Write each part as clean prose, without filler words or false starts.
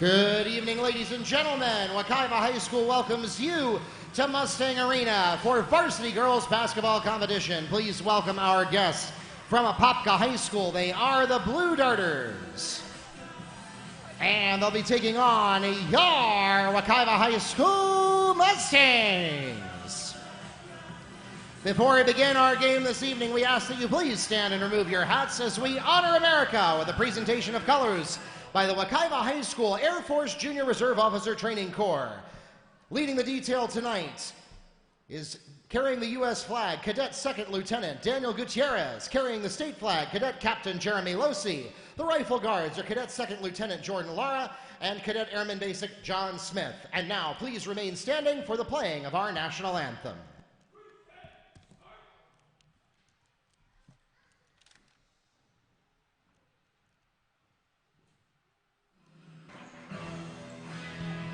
Good evening, ladies and gentlemen. Wekiva High School welcomes you to Mustang Arena for Varsity Girls Basketball Competition. Please welcome our guests from Apopka High School. They are the Blue Darters. And they'll be taking on your Wekiva High School Mustangs. Before we begin our game this evening, we ask that you please stand and remove your hats as we honor America with a presentation of colors by the Wekiva High School Air Force Junior Reserve Officer Training Corps. Leading the detail tonight is carrying the U.S. flag, Cadet Second Lieutenant Daniel Gutierrez. Carrying the state flag, Cadet Captain Jeremy Losi. The Rifle Guards are Cadet Second Lieutenant Jordan Lara and Cadet Airman Basic John Smith. And now, please remain standing for the playing of our national anthem.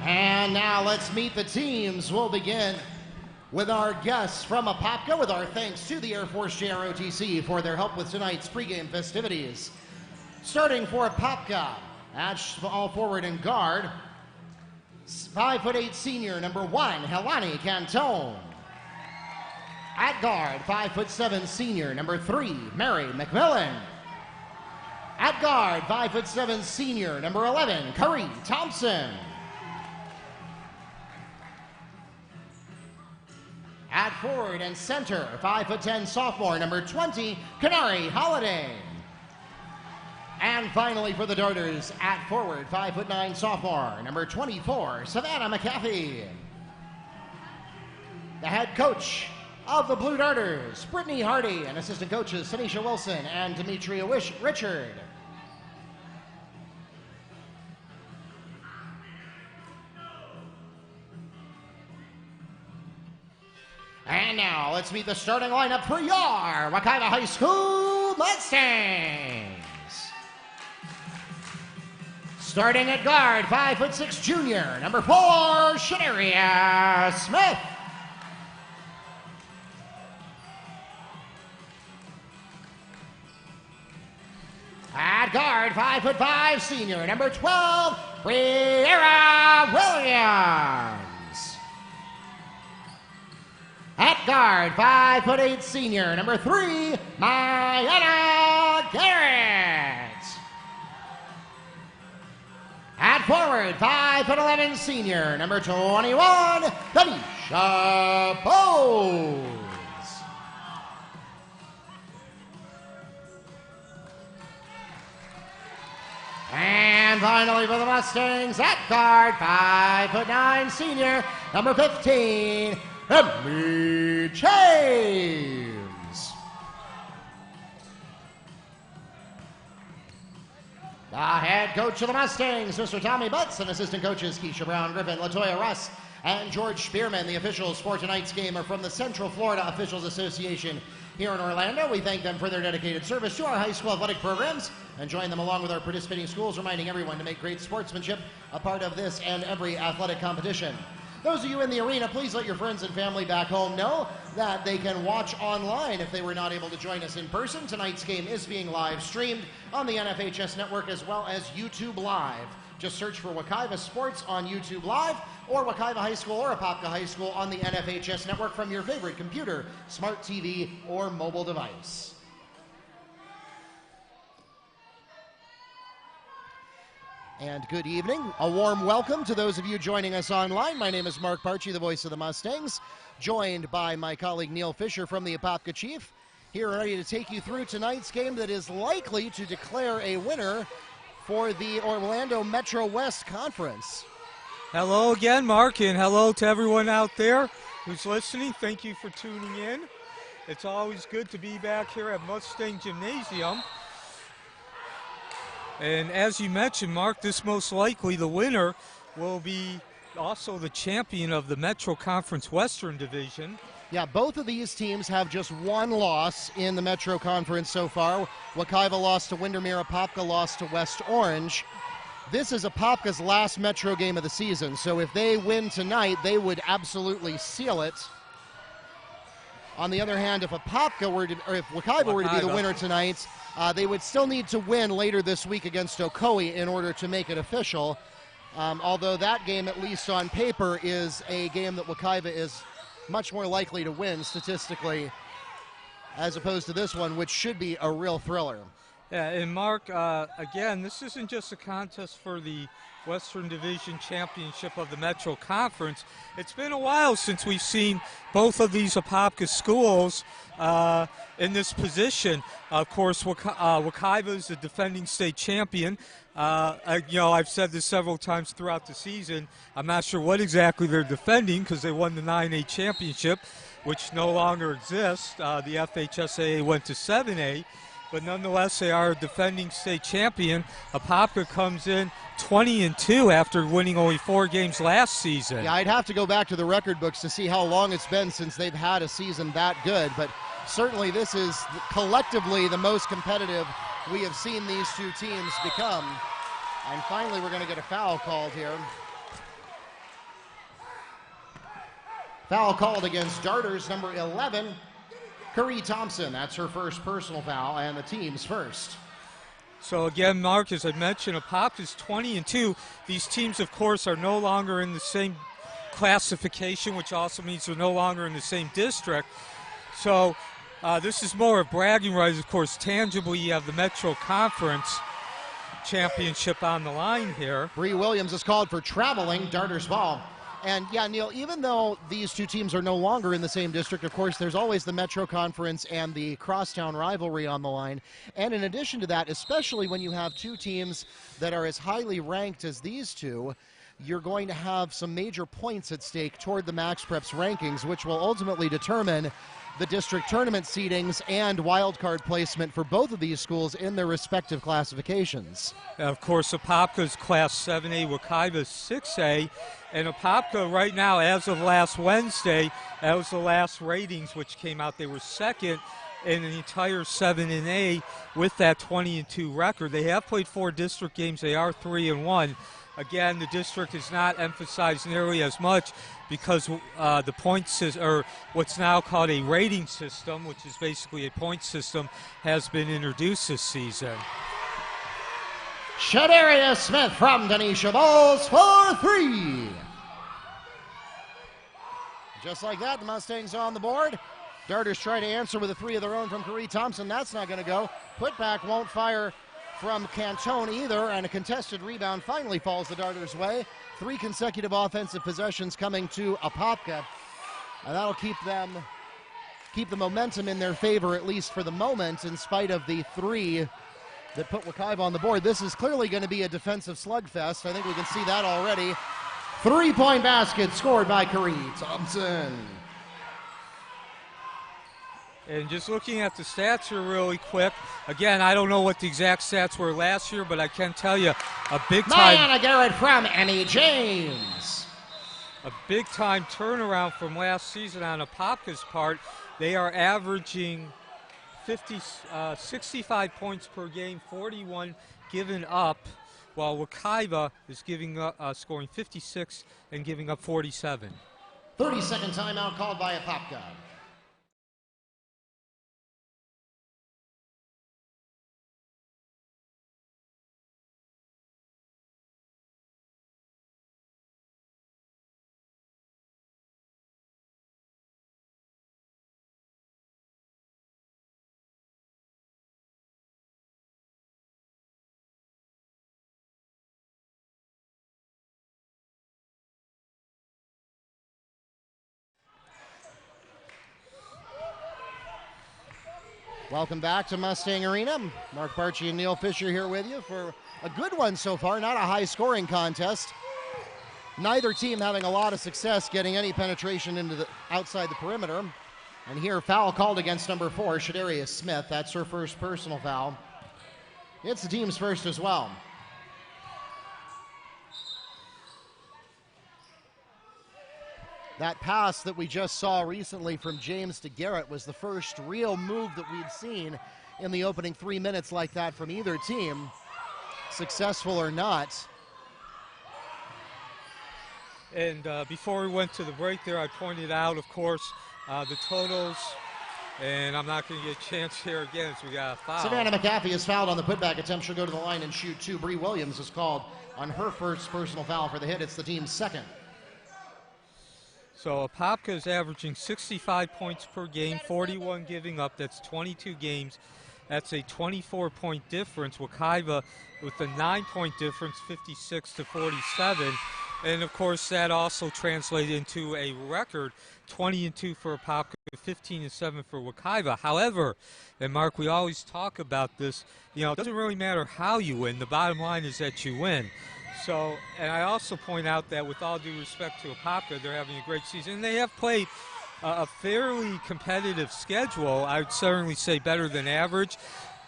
And now let's meet the teams. We'll begin with our guests from Apopka, with our thanks to the Air Force JROTC for their help with tonight's pregame festivities. Starting for Apopka, at small forward and guard, 5'8" senior, number 1, Helani Cantone. At guard, 5'7" senior, number 3, Mary McMillan. At guard, 5'7" senior, number 11, Curry Thompson. At forward and center, 5'10" sophomore, number 20, Kanari Holiday. And finally for the Darters, at forward, 5'9" sophomore, number 24, Savannah McAfee. The head coach of the Blue Darters, Brittany Hardy, and assistant coaches, Tanisha Wilson and Demetria Richard. And now, let's meet the starting lineup for your Wekiva High School Mustangs. Starting at guard, 5'6" junior, number 4, Shanaria Smith. At guard, 5'5" senior, number 12, Briera Williams. At guard, 5'8" senior, number 3, Mayana Garrett. At forward, 5'11" senior, number 21, Tanisha Bowes. And finally for the Mustangs, at guard, 5'9" senior, number 15, Emily James. The head coach of the Mustangs, Mr. Tommy Butts, and assistant coaches Keisha Brown Griffin, Latoya Russ, and George Spearman. The officials for tonight's game are from the Central Florida Officials Association here in Orlando. We thank them for their dedicated service to our high school athletic programs and join them along with our participating schools, reminding everyone to make great sportsmanship a part of this and every athletic competition. Those of you in the arena, please let your friends and family back home know that they can watch online if they were not able to join us in person. Tonight's game is being live streamed on the NFHS network as well as YouTube Live. Just search for Wekiva Sports on YouTube Live or Wekiva High School or Apopka High School on the NFHS network from your favorite computer, smart TV, or mobile device. And good evening. A warm welcome to those of you joining us online. My name is Mark Parchi, the voice of the Mustangs, joined by my colleague Neil Fisher from the Apopka Chief, here ready to take you through tonight's game that is likely to declare a winner for the Orlando Metro West Conference. Hello again, Mark, and hello to everyone out there who's listening. Thank you for tuning in. It's always good to be back here at Mustang Gymnasium. And as you mentioned, Mark, this most likely the winner will be also the champion of the Metro Conference Western Division. Yeah, both of these teams have just one loss in the Metro Conference so far. Wekiva lost to Windermere, Apopka lost to West Orange. This is Apopka's last Metro game of the season, so if they win tonight, they would absolutely seal it. On the other hand, if Apopka were to, or if Wekiva were to be the winner tonight, they would still need to win later this week against Ocoee in order to make it official. Although that game, at least on paper, is a game that Wekiva is much more likely to win statistically, as opposed to this one, which should be a real thriller. Yeah, and Mark, again, this isn't just a contest for the Western Division Championship of the Metro Conference. It's been a while since we've seen both of these Apopka schools in this position. Of course, Wekiva is the defending state champion. I've said this several times throughout the season. I'm not sure what exactly they're defending because they won the 9A championship, which no longer exists. The FHSAA went to 7A. But nonetheless, they are a defending state champion. Apopka comes in 20-2 after winning only 4 games last season. Yeah, I'd have to go back to the record books to see how long it's been since they've had a season that good. But certainly this is collectively the most competitive we have seen these two teams become. And finally, we're going to get a foul called here. Foul called against Darters, number 11. Curry Thompson, that's her first personal foul, and the team's first. So again, Mark, as I mentioned, Apopka's 20-2. These teams, of course, are no longer in the same classification, which also means they're no longer in the same district. So this is more of bragging rights. Of course, tangibly, you have the Metro Conference Championship on the line here. Bree Williams is called for traveling, Darters ball. And yeah, Neil, even though these two teams are no longer in the same district, of course, there's always the Metro Conference and the crosstown rivalry on the line. And in addition to that, especially when you have two teams that are as highly ranked as these two, you're going to have some major points at stake toward the Max Preps rankings, which will ultimately determine the district tournament seedings and wildcard placement for both of these schools in their respective classifications. Of course, Apopka's Class 7A, Wekiva's 6A, and Apopka right now, as of last Wednesday, that was the last ratings which came out. They were second in the entire 7A with that 20-2 record. They have played 4 district games. They are 3-1. Again, the district is not emphasized nearly as much because the point system, or what's now called a rating system, which is basically a point system, has been introduced this season. Shadaria Smith from Denisha Balls for 3. Just like that, the Mustangs on the board. Darters try to answer with a 3 of their own from Curry Thompson. That's not going to go. Putback won't fire from Cantone either, and a contested rebound finally falls the Darters' way. 3 consecutive offensive possessions coming to Apopka, and that'll keep the momentum in their favor, at least for the moment, in spite of the 3 that put Wekiva on the board. This is clearly going to be a defensive slugfest. I think we can see that already. 3-point basket scored by Curry Thompson. And just looking at the stats here really quick, again, I don't know what the exact stats were last year, but I can tell you a big-time... Diana Garrett from Annie James. A big-time turnaround from last season on Apopka's part. They are averaging 65 points per game, 41 given up, while Wekiva is scoring 56 and giving up 47. 30-second timeout called by Apopka. Welcome back to Mustang Arena. Mark Barchi and Neil Fisher here with you for a good one so far, not a high-scoring contest. Neither team having a lot of success getting any penetration into the outside the perimeter. And here, foul called against number 4, Shadaria Smith. That's her first personal foul. It's the team's first as well. That pass that we just saw recently from James to Garrett was the first real move that we'd seen in the opening 3 minutes like that from either team, successful or not. And before we went to the break there, I pointed out, of course, the totals And I'm not going to get a chance here again as we got a foul. Savannah McAfee is fouled on the putback attempt. She'll go to the line and shoot two. Bree Williams is called on her first personal foul for the hit. It's the team's second. So Apopka is averaging 65 points per game, 41 giving up. That's 22 games. That's a 24-point difference. Wekiva with a 9-point difference, 56-47. And, of course, that also translated into a record 20-2 for Apopka, 15-7 for Wekiva. However, and Mark, we always talk about this, you know, it doesn't really matter how you win. The bottom line is that you win. So, and I also point out that with all due respect to Apopka, they're having a great season. And they have played a fairly competitive schedule. I would certainly say better than average.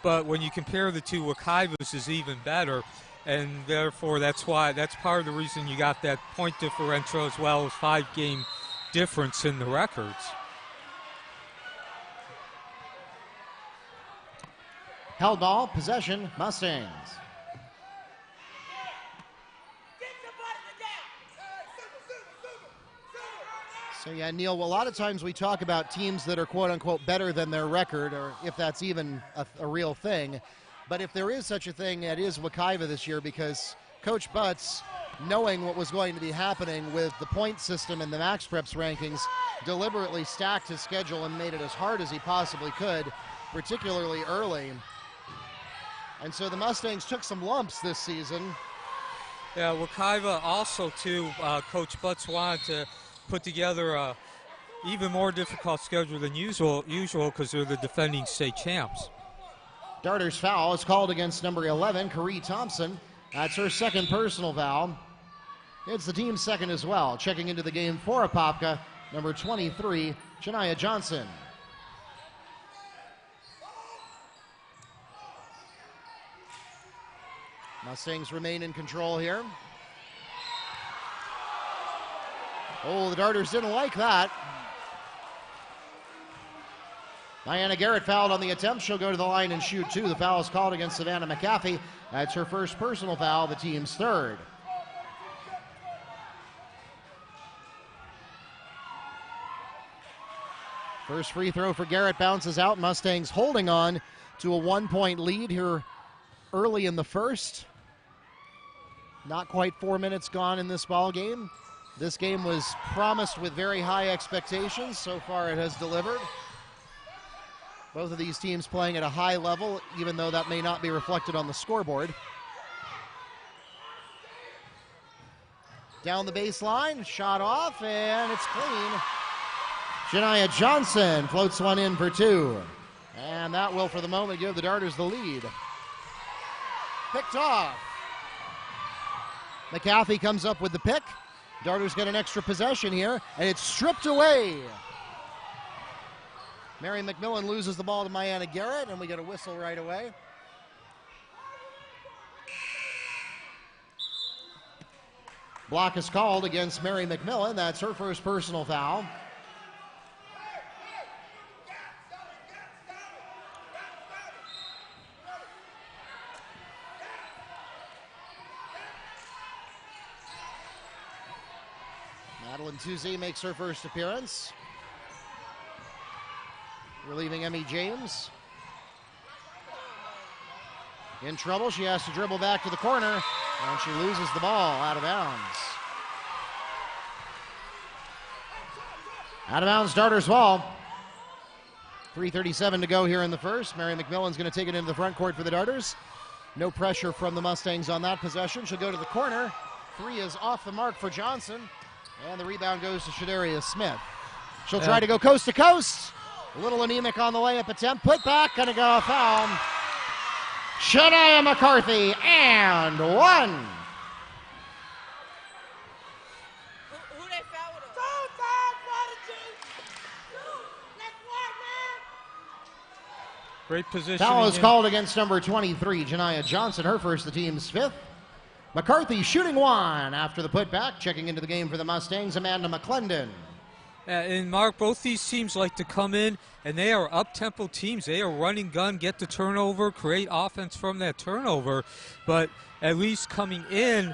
But when you compare the two, Wekiva's is even better. And therefore, that's part of the reason you got that point differential as well as 5-game difference in the records. Held ball, possession, Mustangs. So yeah, Neil, a lot of times we talk about teams that are quote-unquote better than their record, or if that's even a real thing. But if there is such a thing, it is Wekiva this year, because Coach Butts, knowing what was going to be happening with the point system and the Max Preps rankings, deliberately stacked his schedule and made it as hard as he possibly could, particularly early. And so the Mustangs took some lumps this season. Yeah, Wekiva also, too, Coach Butts wanted to put together a even more difficult schedule than usual because they're the defending state champs. Darter's foul is called against number 11, Karee Thompson. That's her second personal foul. It's the team's second as well. Checking into the game for Apopka, number 23, Shania Johnson. Mustangs remain in control here. Oh, the Darters didn't like that. Diana Garrett fouled on the attempt. She'll go to the line and shoot two. The foul is called against Savannah McAfee. That's her first personal foul, the team's third. First free throw for Garrett bounces out. Mustangs holding on to a 1-point lead here early in the first. Not quite 4 minutes gone in this ball game. This game was promised with very high expectations. So far it has delivered. Both of these teams playing at a high level, even though that may not be reflected on the scoreboard. Down the baseline, shot off, and it's clean. Shania Johnson floats one in for two. And that will, for the moment, give the Darters the lead. Picked off. McAfee comes up with the pick. Darters get an extra possession here, and it's stripped away. Mary McMillan loses the ball to Diana Garrett, and we get a whistle right away. Block is called against Mary McMillan. That's her first personal foul. Madeline Tuzzi makes her first appearance. Relieving Emmy James. In trouble, she has to dribble back to the corner, and she loses the ball out of bounds. Out of bounds, Darters ball. 3:37 to go here in the first. Mary McMillan's going to take it into the front court for the Darters. No pressure from the Mustangs on that possession. She'll go to the corner. Three is off the mark for Johnson, and the rebound goes to Shadaria Smith. She'll try to go coast to coast. A little anemic on the layup attempt. Put back, gonna go a foul. Shania McCarthy, and one. Who they foul with? Great position. Foul is called against number 23, Shania Johnson. Her first, the team's fifth. McCarthy shooting one after the putback. Checking into the game for the Mustangs, Amanda McClendon. And Mark, both these teams like to come in, and they are up-tempo teams. They are running gun, get the turnover, create offense from that turnover. But at least coming in,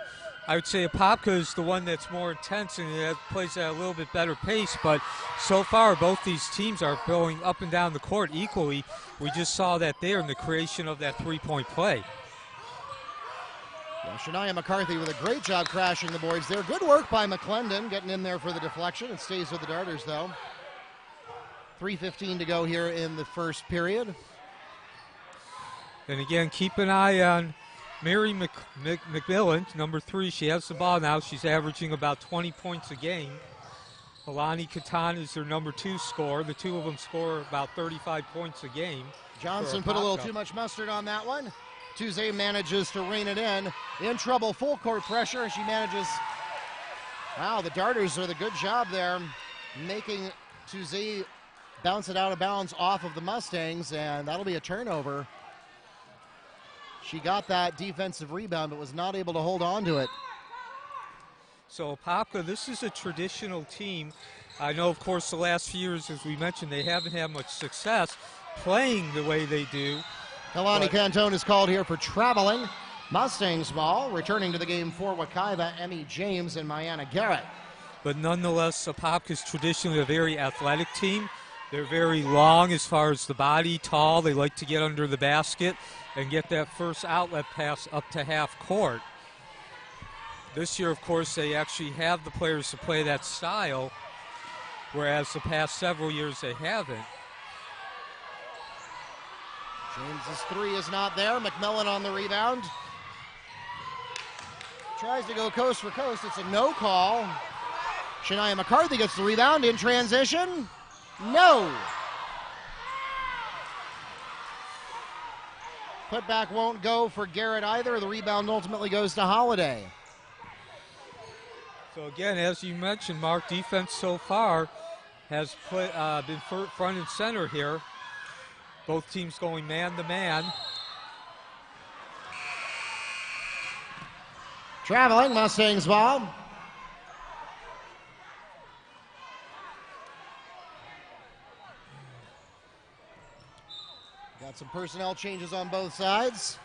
I would say Apopka is the one that's more intense and it plays at a little bit better pace, but so far both these teams are going up and down the court equally. We just saw that there in the creation of that three-point play. Yeah, Shania McCarthy with a great job crashing the boards there. Good work by McClendon getting in there for the deflection. It stays with the Darters, though. 3:15 to go here in the first period. And again, keep an eye on Mary McMillan, number 3. She has the ball now. She's averaging about 20 points a game. Alani Katan is their number 2 scorer. The two of them score about 35 points a game. Johnson put a little too much mustard on that one. Tuesday manages to rein it in. In trouble, full court pressure, and she manages. Wow, the Darters are the good job there, making Tuesday bounce it out of bounds off of the Mustangs, and that'll be a turnover. She got that defensive rebound, but was not able to hold on to it. So Apopka, this is a traditional team. I know, of course, the last few years, as we mentioned, they haven't had much success playing the way they do. Kalani Cantone is called here for traveling. Mustangs ball, returning to the game for Wekiva, Emmy James and Mayanna Garrett. But nonetheless, Apopka is traditionally a very athletic team. They're very long as far as the body, tall. They like to get under the basket and get that first outlet pass up to half court. This year, of course, they actually have the players to play that style, whereas the past several years they haven't. James's 3 is not there. McMillan on the rebound. Tries to go coast for coast. It's a no call. Shania McCarthy gets the rebound in transition. No. Putback won't go for Garrett either. The rebound ultimately goes to Holiday. So again, as you mentioned, Mark, defense so far has been front and center here. Both teams going man to man. Traveling, Mustangs ball. Got some personnel changes on both sides.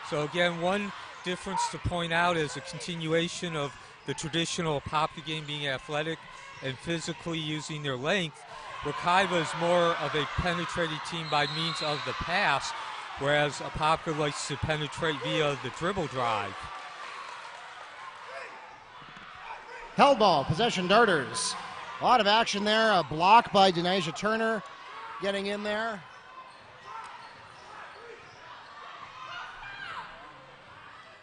So again, one difference to point out is a continuation of the traditional Apopka game being athletic and physically using their length. Wekiva is more of a penetrating team by means of the pass, whereas Apopka likes to penetrate via the dribble drive. Held ball, possession Darters. A lot of action there. A block by Denisha Turner getting in there.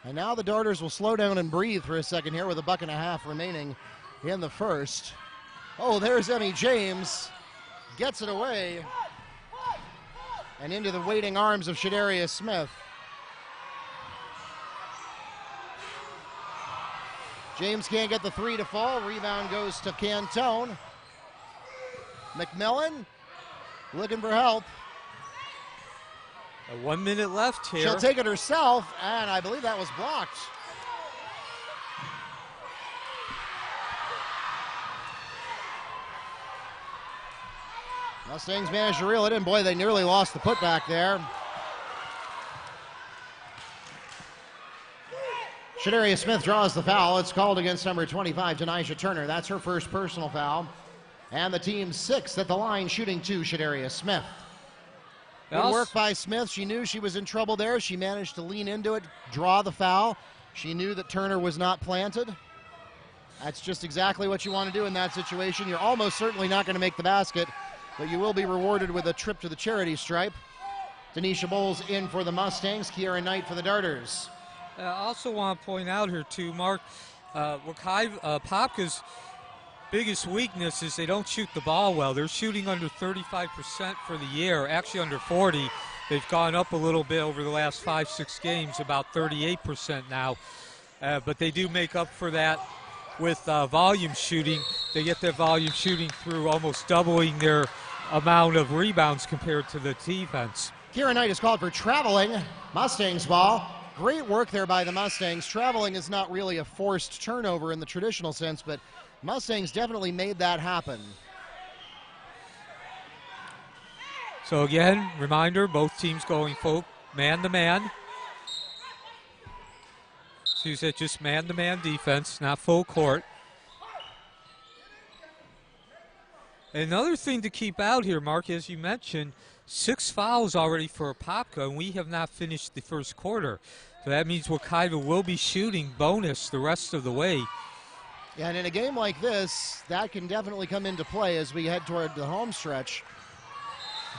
And now the Darters will slow down and breathe for a second here with a buck and a half remaining in the first. Oh, there's Emmy James. Gets it away. And into the waiting arms of Shadaria Smith. James can't get the 3 to fall. Rebound goes to Cantone. McMillan looking for help. 1 minute left here. She'll take it herself, and I believe that was blocked. Mustangs managed to reel it in. Boy, they nearly lost the putback there. Shadaria Smith draws the foul. It's called against number 25, Denisha Turner. That's her first personal foul. And the team's 6th at the line, shooting 2, Shadaria Smith. Good work by Smith. She knew she was in trouble there. She managed to lean into it, draw the foul. She knew that Turner was not planted. That's just exactly what you want to do in that situation. You're almost certainly not going to make the basket, but you will be rewarded with a trip to the charity stripe. Denisha Bowles in for the Mustangs. Kiera Knight for the Darters. I also want to point out here, too, Mark, Apopka's biggest weakness is they don't shoot the ball well. They're shooting under 35% for the year, actually under 40. They've gone up a little bit over the last 5-6 games, about 38% now. But they do make up for that with volume shooting. They get their volume shooting through almost doubling their amount of rebounds compared to the defense. Kiera Knight is called for traveling. Mustangs ball. Great work there by the Mustangs. Traveling is not really a forced turnover in the traditional sense, but Mustangs definitely made that happen. So again, reminder, both teams going full man-to-man. So you said just man-to-man defense, not full court. Another thing to keep out here, Mark, as you mentioned, 6 fouls already for Apopka, and we have not finished the first quarter. So that means Wekiva will be shooting bonus the rest of the way. Yeah, and in a game like this, that can definitely come into play as we head toward the home stretch.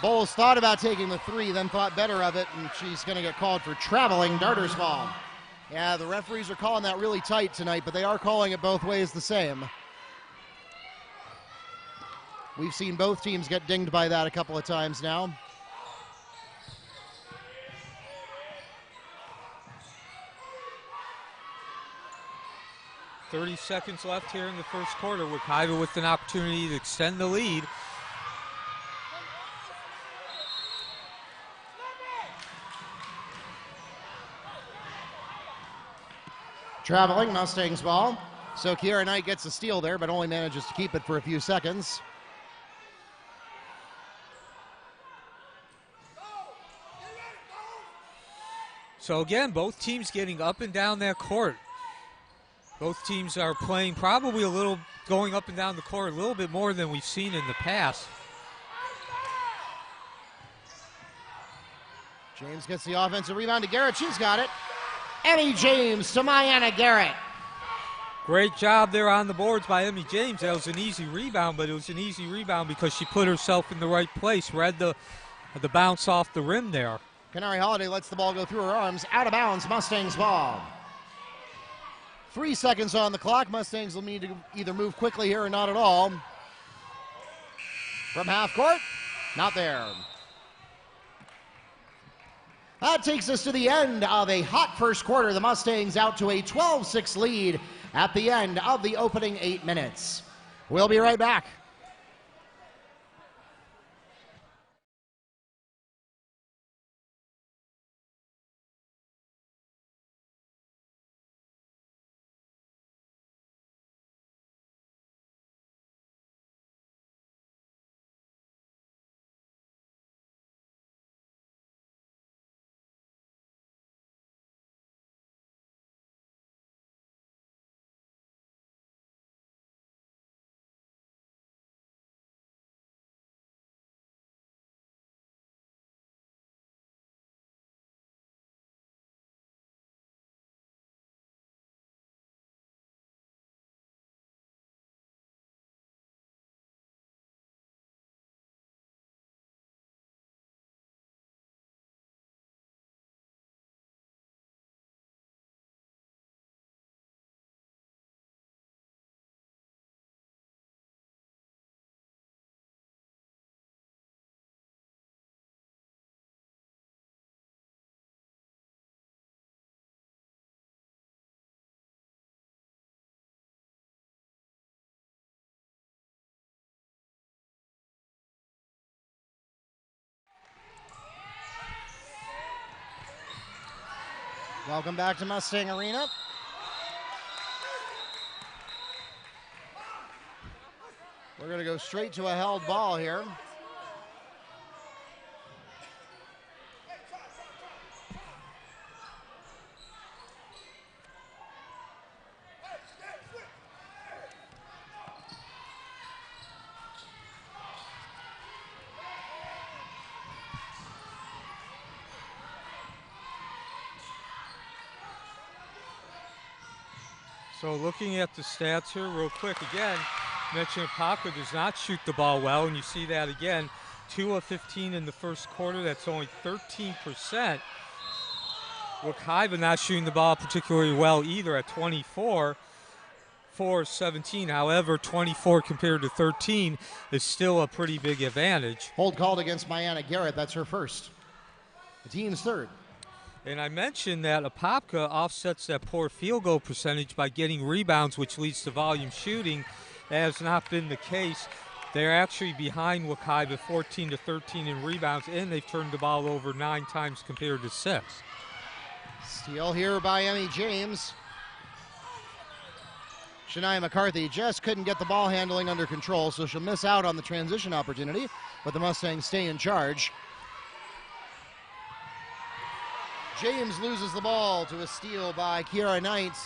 Bowles thought about taking the 3, then thought better of it, and she's going to get called for traveling darters ball. Yeah, the referees are calling that really tight tonight, but they are calling it both ways the same. We've seen both teams get dinged by that a couple of times now. .30 seconds left here in the first quarter. Wekiva with an opportunity to extend the lead. Traveling, Mustangs ball. So Kiara Knight gets a steal there, but only manages to keep it for a few seconds. So again, both teams getting up and down that court. Both teams are playing probably going up and down the court a little bit more than we've seen in the past. James gets the offensive rebound to Garrett. She's got it. Emmy James to Mayanna Garrett. Great job there on the boards by Emmy James. That was an easy rebound, but it was an easy rebound because she put herself in the right place, read the bounce off the rim there. Canary Holiday lets the ball go through her arms. Out of bounds, Mustangs ball. 3 seconds on the clock. Mustangs will need to either move quickly here or not at all. From half court, not there. That takes us to the end of a hot first quarter. The Mustangs out to a 12-6 lead at the end of the opening 8 minutes. We'll be right back. Welcome back to Mustang Arena. We're going to go straight to a held ball here. So looking at the stats here real quick, again, mentioned Apopka does not shoot the ball well, and you see that again, 2 of 15 in the first quarter. That's only 13%. Wekiva not shooting the ball particularly well either at 24, 4-17. However, 24 compared to 13 is still a pretty big advantage. Hold called against Mayanna Garrett. That's her first. The team's third. And I mentioned that Apopka offsets that poor field goal percentage by getting rebounds, which leads to volume shooting. That has not been the case. They're actually behind Wekiva 14-13 in rebounds, and they've turned the ball over 9 times compared to 6. Steal here by Emmy James. Shania McCarthy just couldn't get the ball handling under control, so she'll miss out on the transition opportunity, but the Mustangs stay in charge. James loses the ball to a steal by Kiara Knight.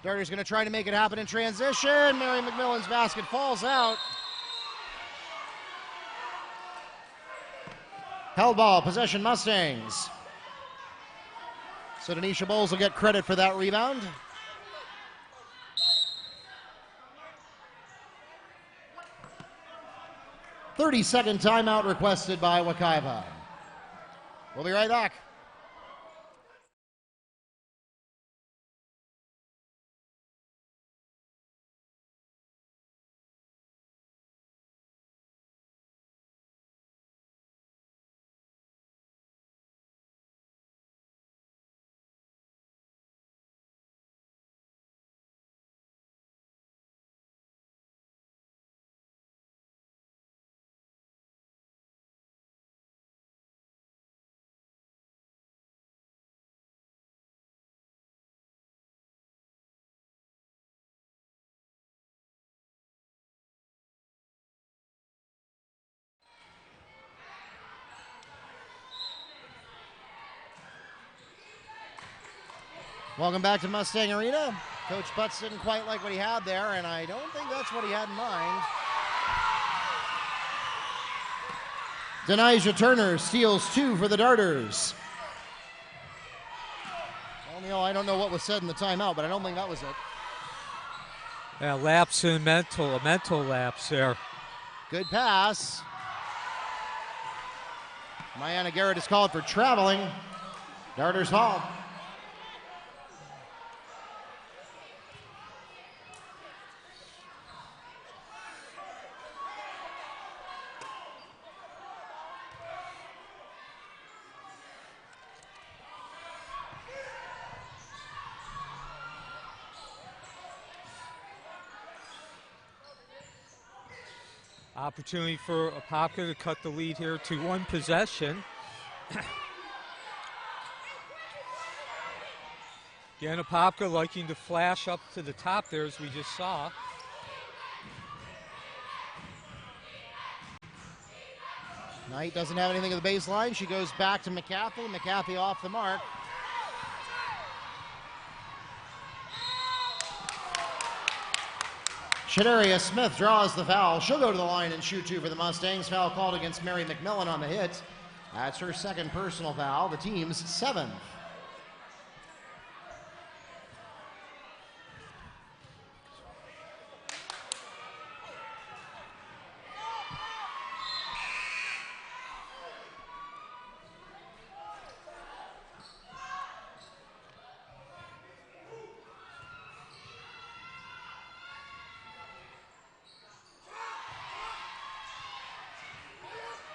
Darter's going to try to make it happen in transition. Mary McMillan's basket falls out. Held ball, possession Mustangs. So Denisha Bowles will get credit for that rebound. "30-second timeout requested by Wekiva." We'll be right back. Welcome back to Mustang Arena. Coach Butts didn't quite like what he had there, and I don't think that's what he had in mind. Denijah Turner steals 2 for the Darters. Well, I don't know what was said in the timeout, but I don't think that was it. Yeah, lapse in a mental lapse there. Good pass. Mayanna Garrett is called for traveling. Darters ball. Opportunity for Apopka to cut the lead here to 1 possession. Again, Apopka liking to flash up to the top there, as we just saw. Knight doesn't have anything at the baseline. She goes back to McCaffey. McCaffey off the mark. Shadaria Smith draws the foul. She'll go to the line and shoot 2 for the Mustangs. Foul called against Mary McMillan on the hit. That's her 2nd personal foul, the team's 7th.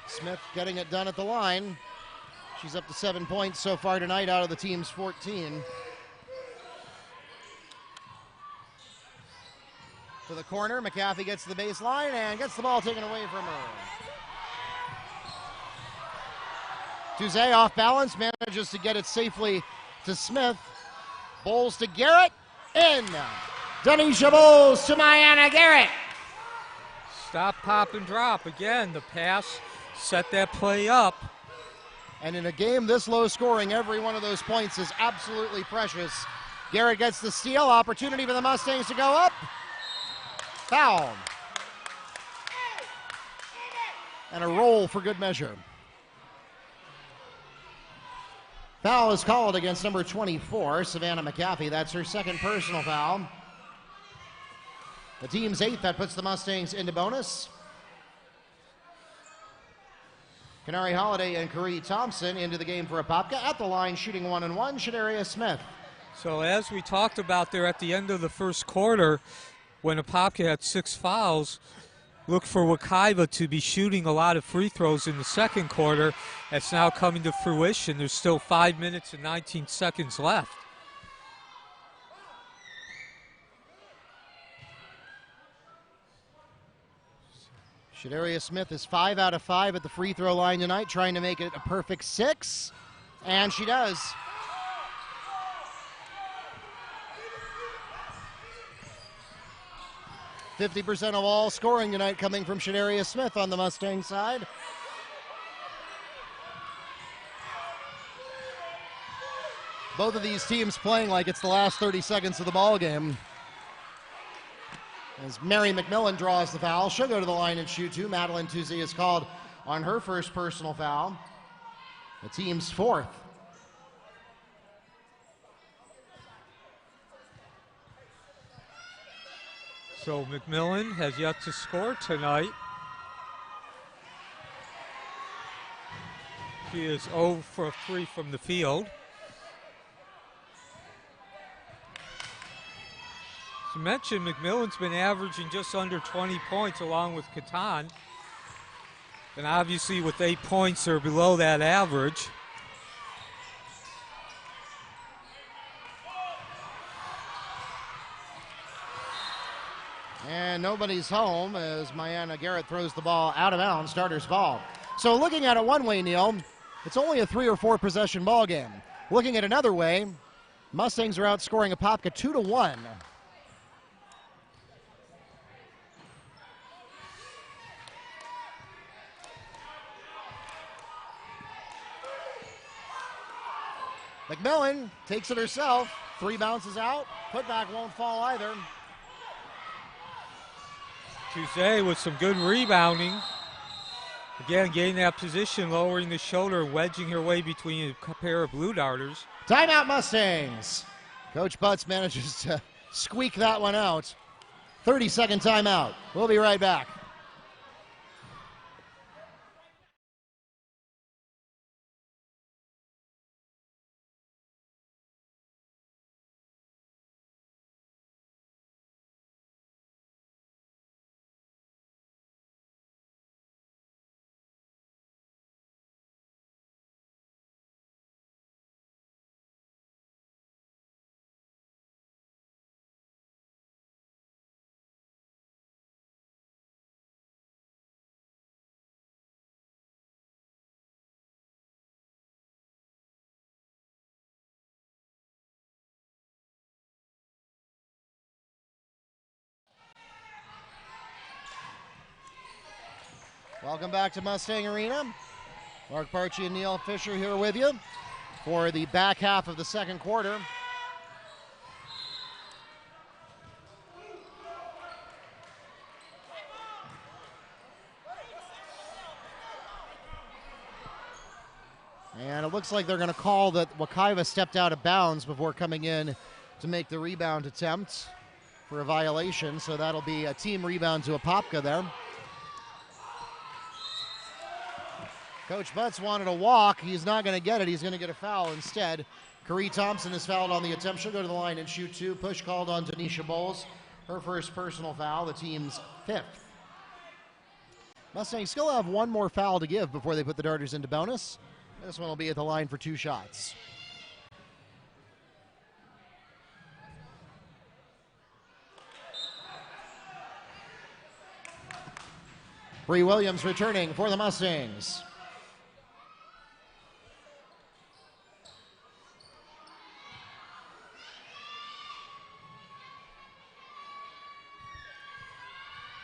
Smith getting it done at the line. She's up to 7 points so far tonight out of the team's 14. To the corner, McCaffey gets to the baseline and gets the ball taken away from her. Tuzay off balance, manages to get it safely to Smith. Bowles to Garrett, in. Denisha Bowles to Mayanna Garrett. Stop, pop, and drop. Again, the pass set that play up. And in a game this low scoring, every one of those points is absolutely precious. Garrett gets the steal. Opportunity for the Mustangs to go up. Foul. And a roll for good measure. Foul is called against number 24, Savannah McCaffey. That's her 2nd personal foul. The team's 8th. That puts the Mustangs into bonus. Canary Holiday and Caree Thompson into the game for Apopka. At the line, shooting 1-1, Shadaria Smith. So as we talked about there at the end of the first quarter, when Apopka had 6 fouls, look for Wekiva to be shooting a lot of free throws in the second quarter. That's now coming to fruition. There's still 5 minutes and 19 seconds left. Shadaria Smith is 5 out of 5 at the free throw line tonight, trying to make it a perfect 6, and she does. 50% of all scoring tonight coming from Shadaria Smith on the Mustang side. Both of these teams playing like it's the last 30 seconds of the ball game. As Mary McMillan draws the foul, she'll go to the line and shoot two. Madeline Tuzzi is called on her first personal foul. The team's fourth. So McMillan has yet to score tonight. She is 0 for 3 from the field. As you mentioned, McMillan's been averaging just under 20 points along with Catan. And obviously with 8 points, they're below that average. And nobody's home as Mayanna Garrett throws the ball out of bounds, starter's ball. So looking at it one way, Neil, it's only a 3 or 4 possession ball game. Looking at another way, Mustangs are outscoring Apopka 2-1. McMillan takes it herself. 3 bounces out. Putback won't fall either. Tuesday with some good rebounding. Again, getting that position, lowering the shoulder, wedging her way between a pair of blue darters. Timeout Mustangs. Coach Butts manages to squeak that one out. 30-second timeout. We'll be right back. Welcome back to Mustang Arena. Mark Barchi and Neil Fisher here with you for the back half of the second quarter. And it looks like they're going to call that Wekiva stepped out of bounds before coming in to make the rebound attempt for a violation. So that'll be a team rebound to Apopka there. Coach Butts wanted a walk. He's not going to get it. He's going to get a foul instead. Carrie Thompson is fouled on the attempt. She'll go to the line and shoot two. Push called on Tanisha Bowles. Her first personal foul, the team's fifth. Mustangs still have one more foul to give before they put the Darters into bonus. This one will be at the line for 2 shots. Bree Williams returning for the Mustangs.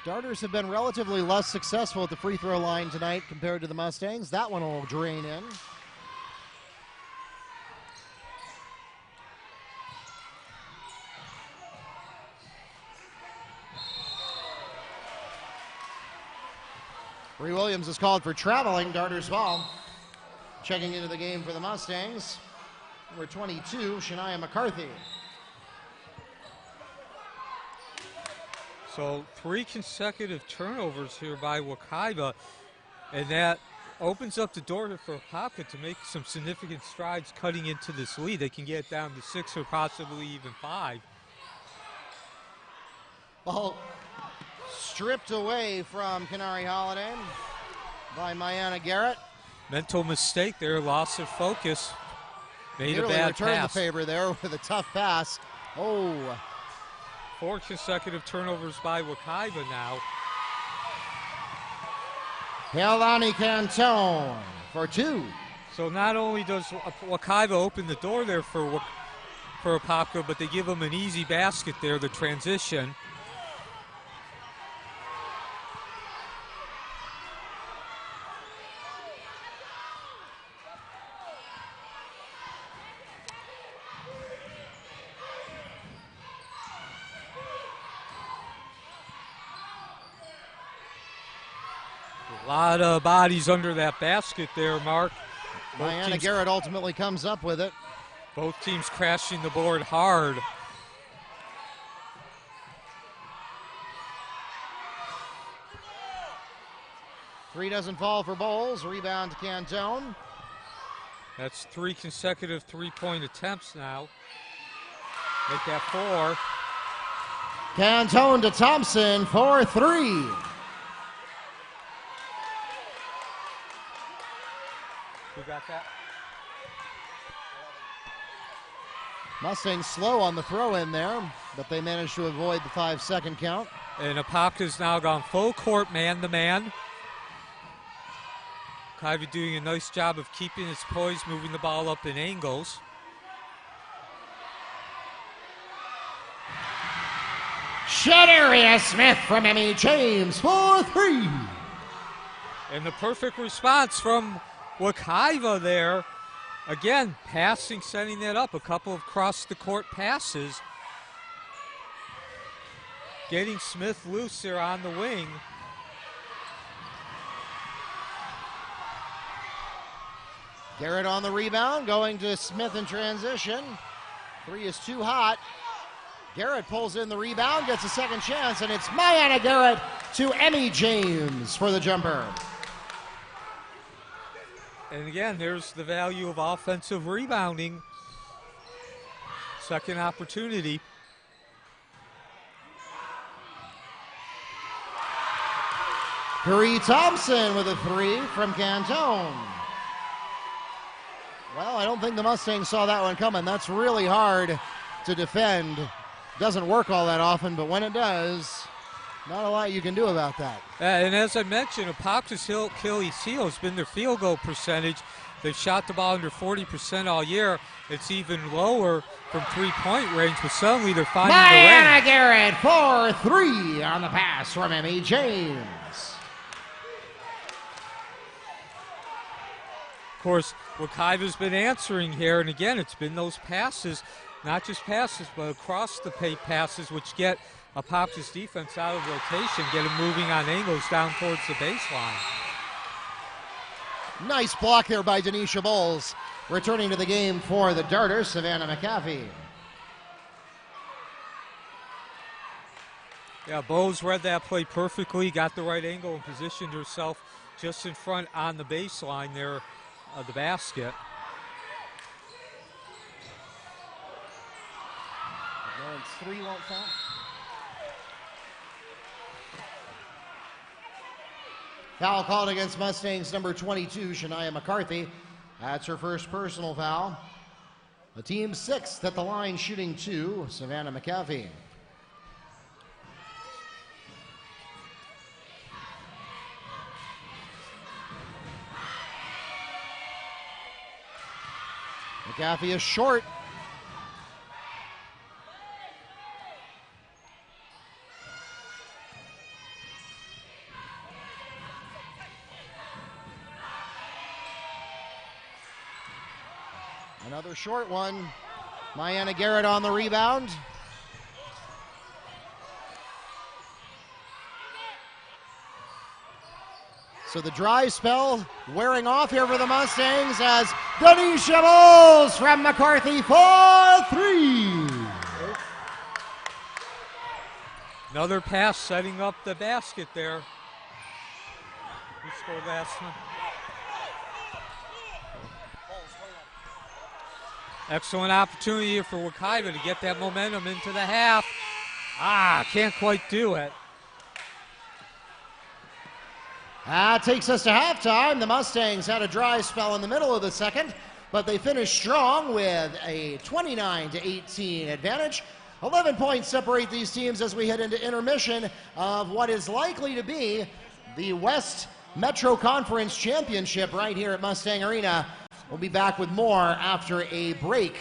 Darters have been relatively less successful at the free throw line tonight compared to the Mustangs. That one will drain in. Bree Williams is called for traveling. Darters ball. Checking into the game for the Mustangs, number 22, Shania McCarthy. So 3 consecutive turnovers here by Wekiva, and that opens up the door for Apopka to make some significant strides cutting into this lead. They can get down to 6 or possibly even 5. Ball stripped away from Canary Holiday by Mayanna Garrett. Mental mistake there, loss of focus. Made a bad returned pass. the favor there with a tough pass. Oh. 4 consecutive turnovers by Wekiva now. Helani Cantone for 2. So not only does Wekiva open the door there for Apopka, but they give them an easy basket there, the transition. A lot of bodies under that basket there, Mark. Diana Garrett ultimately comes up with it. Both teams crashing the board hard. Three doesn't fall for Bowles. Rebound to Cantone. That's 3 consecutive three-point attempts now. Make that 4. Cantone to Thompson for 3. Who got that? Mustangs slow on the throw in there, but they managed to avoid the 5-second count. And Apopka's now gone full court man-to-man. Wekiva doing a nice job of keeping its poise, moving the ball up in angles. Shadaria Smith from Emmy James for 3. And the perfect response from Wekiva there. Again, passing, setting that up. A couple of cross-the-court passes. Getting Smith loose there on the wing. Garrett on the rebound, going to Smith in transition. 3 is too hot. Garrett pulls in the rebound, gets a second chance, and it's Mayanna Garrett to Emmy James for the jumper. And again, there's the value of offensive rebounding. Second opportunity. Curry Thompson with a 3 from Cantone. Well, I don't think the Mustangs saw that one coming. That's really hard to defend. Doesn't work all that often, but when it does, not a lot you can do about that. And as I mentioned, Apopka's Achilles heel has been their field goal percentage. They've shot the ball under 40% all year. It's even lower from three-point range, but suddenly they're finding the range. Mayanna Garrett for 3 on the pass from Emmy James. Of course, Wekiva's been answering here, and again, it's been those passes, not just passes, but across the pay passes, which get Apopka's defense out of rotation, get them moving on angles down towards the baseline. Nice block there by Denisha Bowles. Returning to the game for the Darters, Savannah McAfee. Yeah, Bowles read that play perfectly, got the right angle and positioned herself just in front on the baseline there of the basket. No, 3 won't foul. Foul called against Mustangs number 22, Shania McCarthy. That's her first personal foul. The team 6th at the line, shooting 2, Savannah McAfee. McAfee is short. Another short one. Mayanna Garrett on the rebound. So the dry spell wearing off here for the Mustangs as Denisha Bowles from McCarthy for 3. Another pass setting up the basket there. Who scored last one? Excellent opportunity here for Wekiva to get that momentum into the half. Can't quite do it. That takes us to halftime. The Mustangs had a dry spell in the middle of the second, but they finished strong with a 29-18 advantage. 11 points separate these teams as we head into intermission of what is likely to be the West Metro Conference Championship right here at Mustang Arena. We'll be back with more after a break.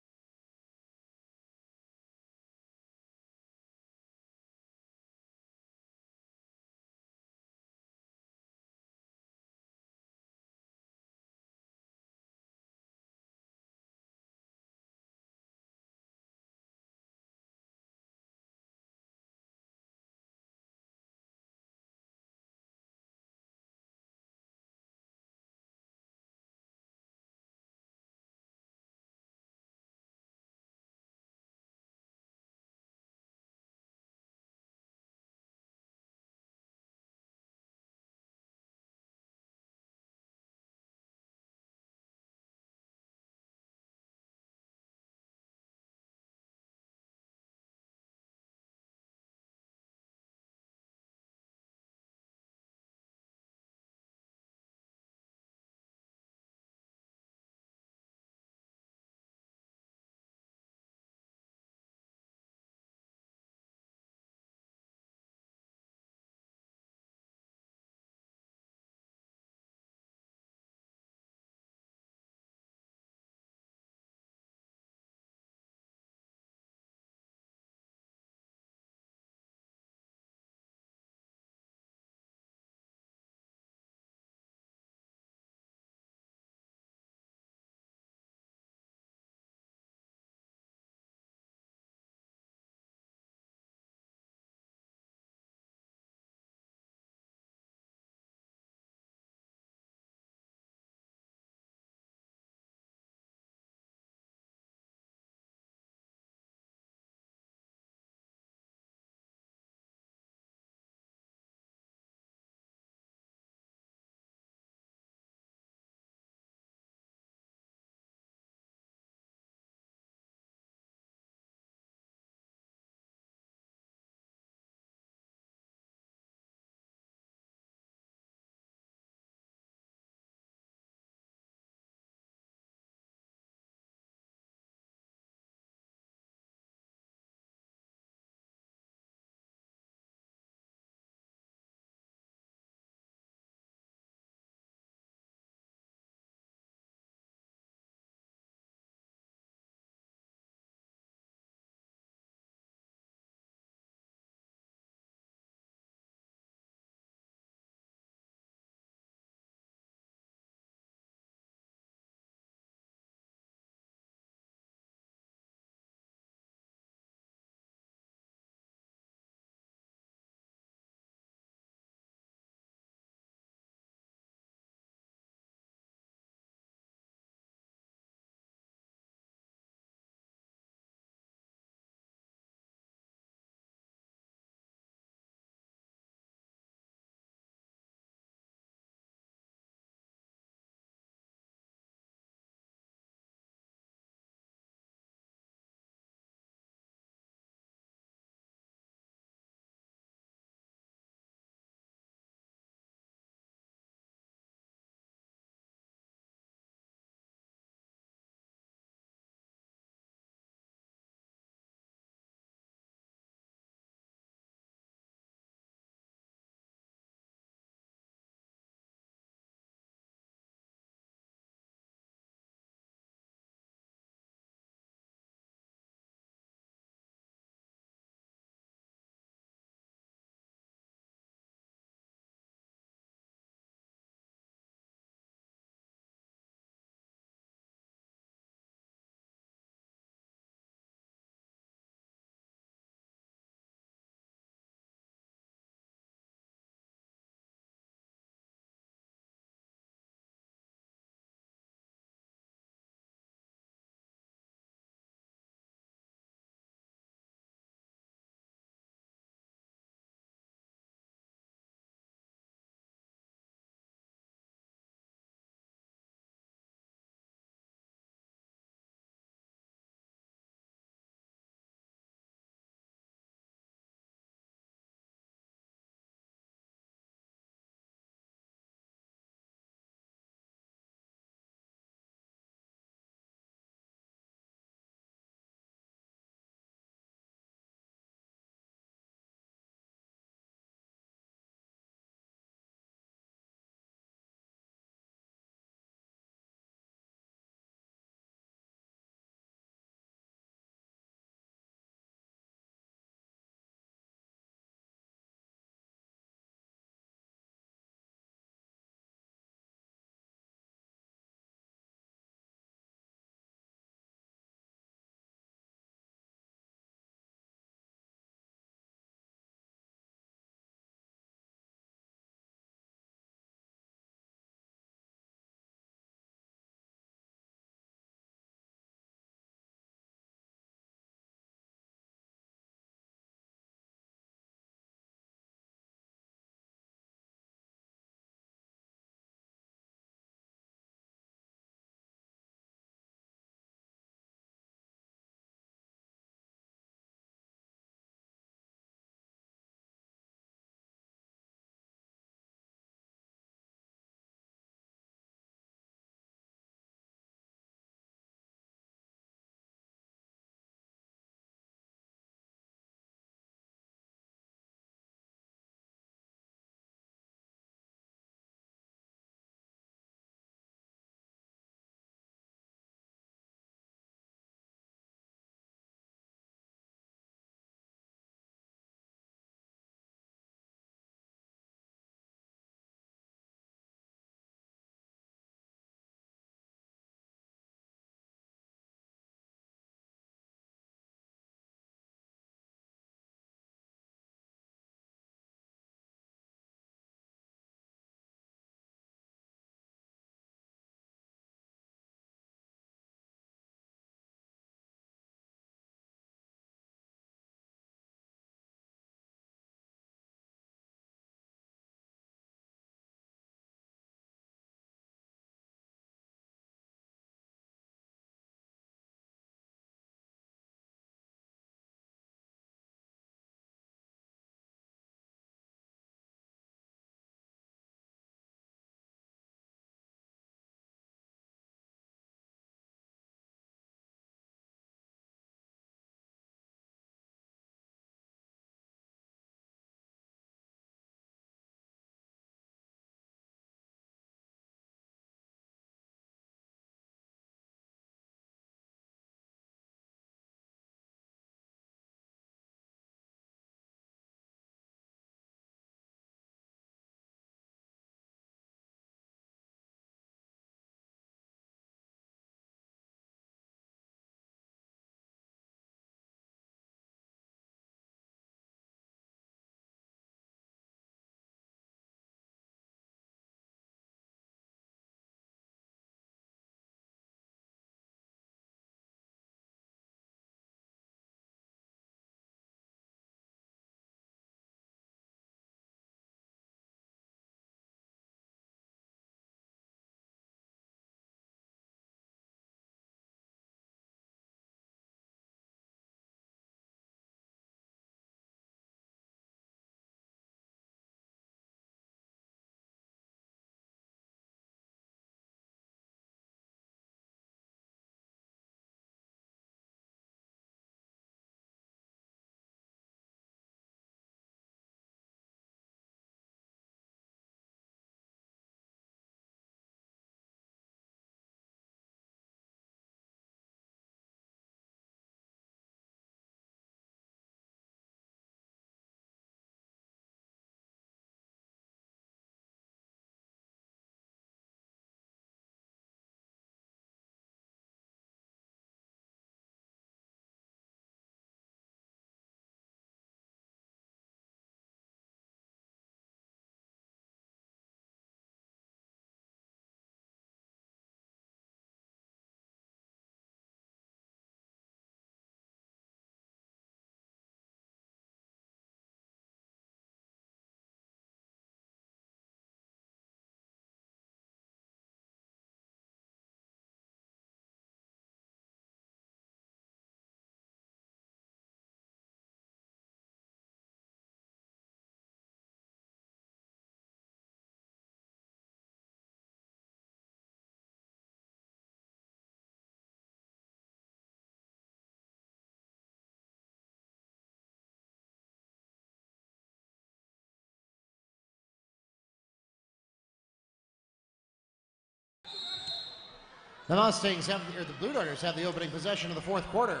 The Mustangs have, or the Blue Darters have the opening possession of the fourth quarter.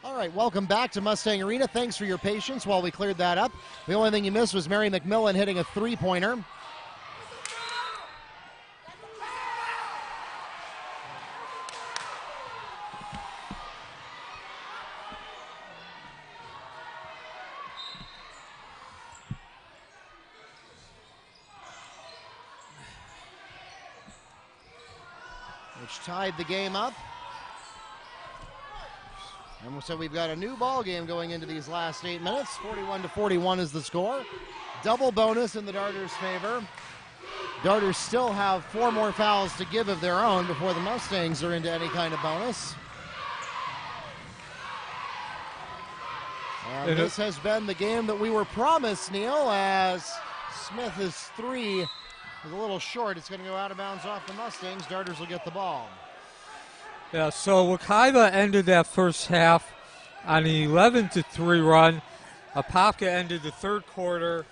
All right, welcome back to Mustang Arena. Thanks for your patience while we cleared that up. The only thing you missed was Mary McMillan hitting a three-pointer. Which tied the game up. And so we've got a new ball game going into these last 8 minutes. 41-41 is the score. Double bonus in the Darters' favor. Darters still have 4 more fouls to give of their own before the Mustangs are into any kind of bonus. And this has been the game that we were promised, Neil, as Smith's 3 is a little short. It's going to go out of bounds off the Mustangs. Darters will get the ball. Yeah, so Wekiva ended that first half on an 11-3 run. Apopka ended the third quarter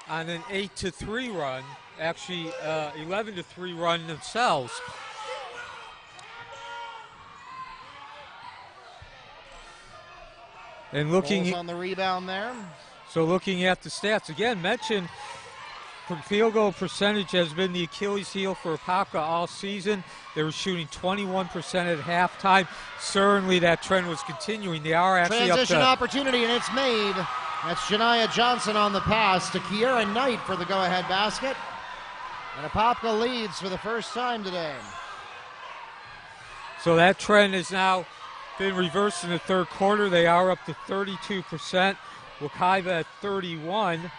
on an 8-3 run, actually 11-3 run themselves. And looking on the rebound there. So looking at the stats, again, mentioned field goal percentage has been the Achilles heel for Apopka all season. They were shooting 21% at halftime. Certainly that trend was continuing. They are actually transition up to opportunity, and it's made. That's Shania Johnson on the pass to Kiera Knight for the go-ahead basket. And Apopka leads for the first time today. So that trend has now been reversed in the third quarter. They are up to 32%. Wekiva at 31.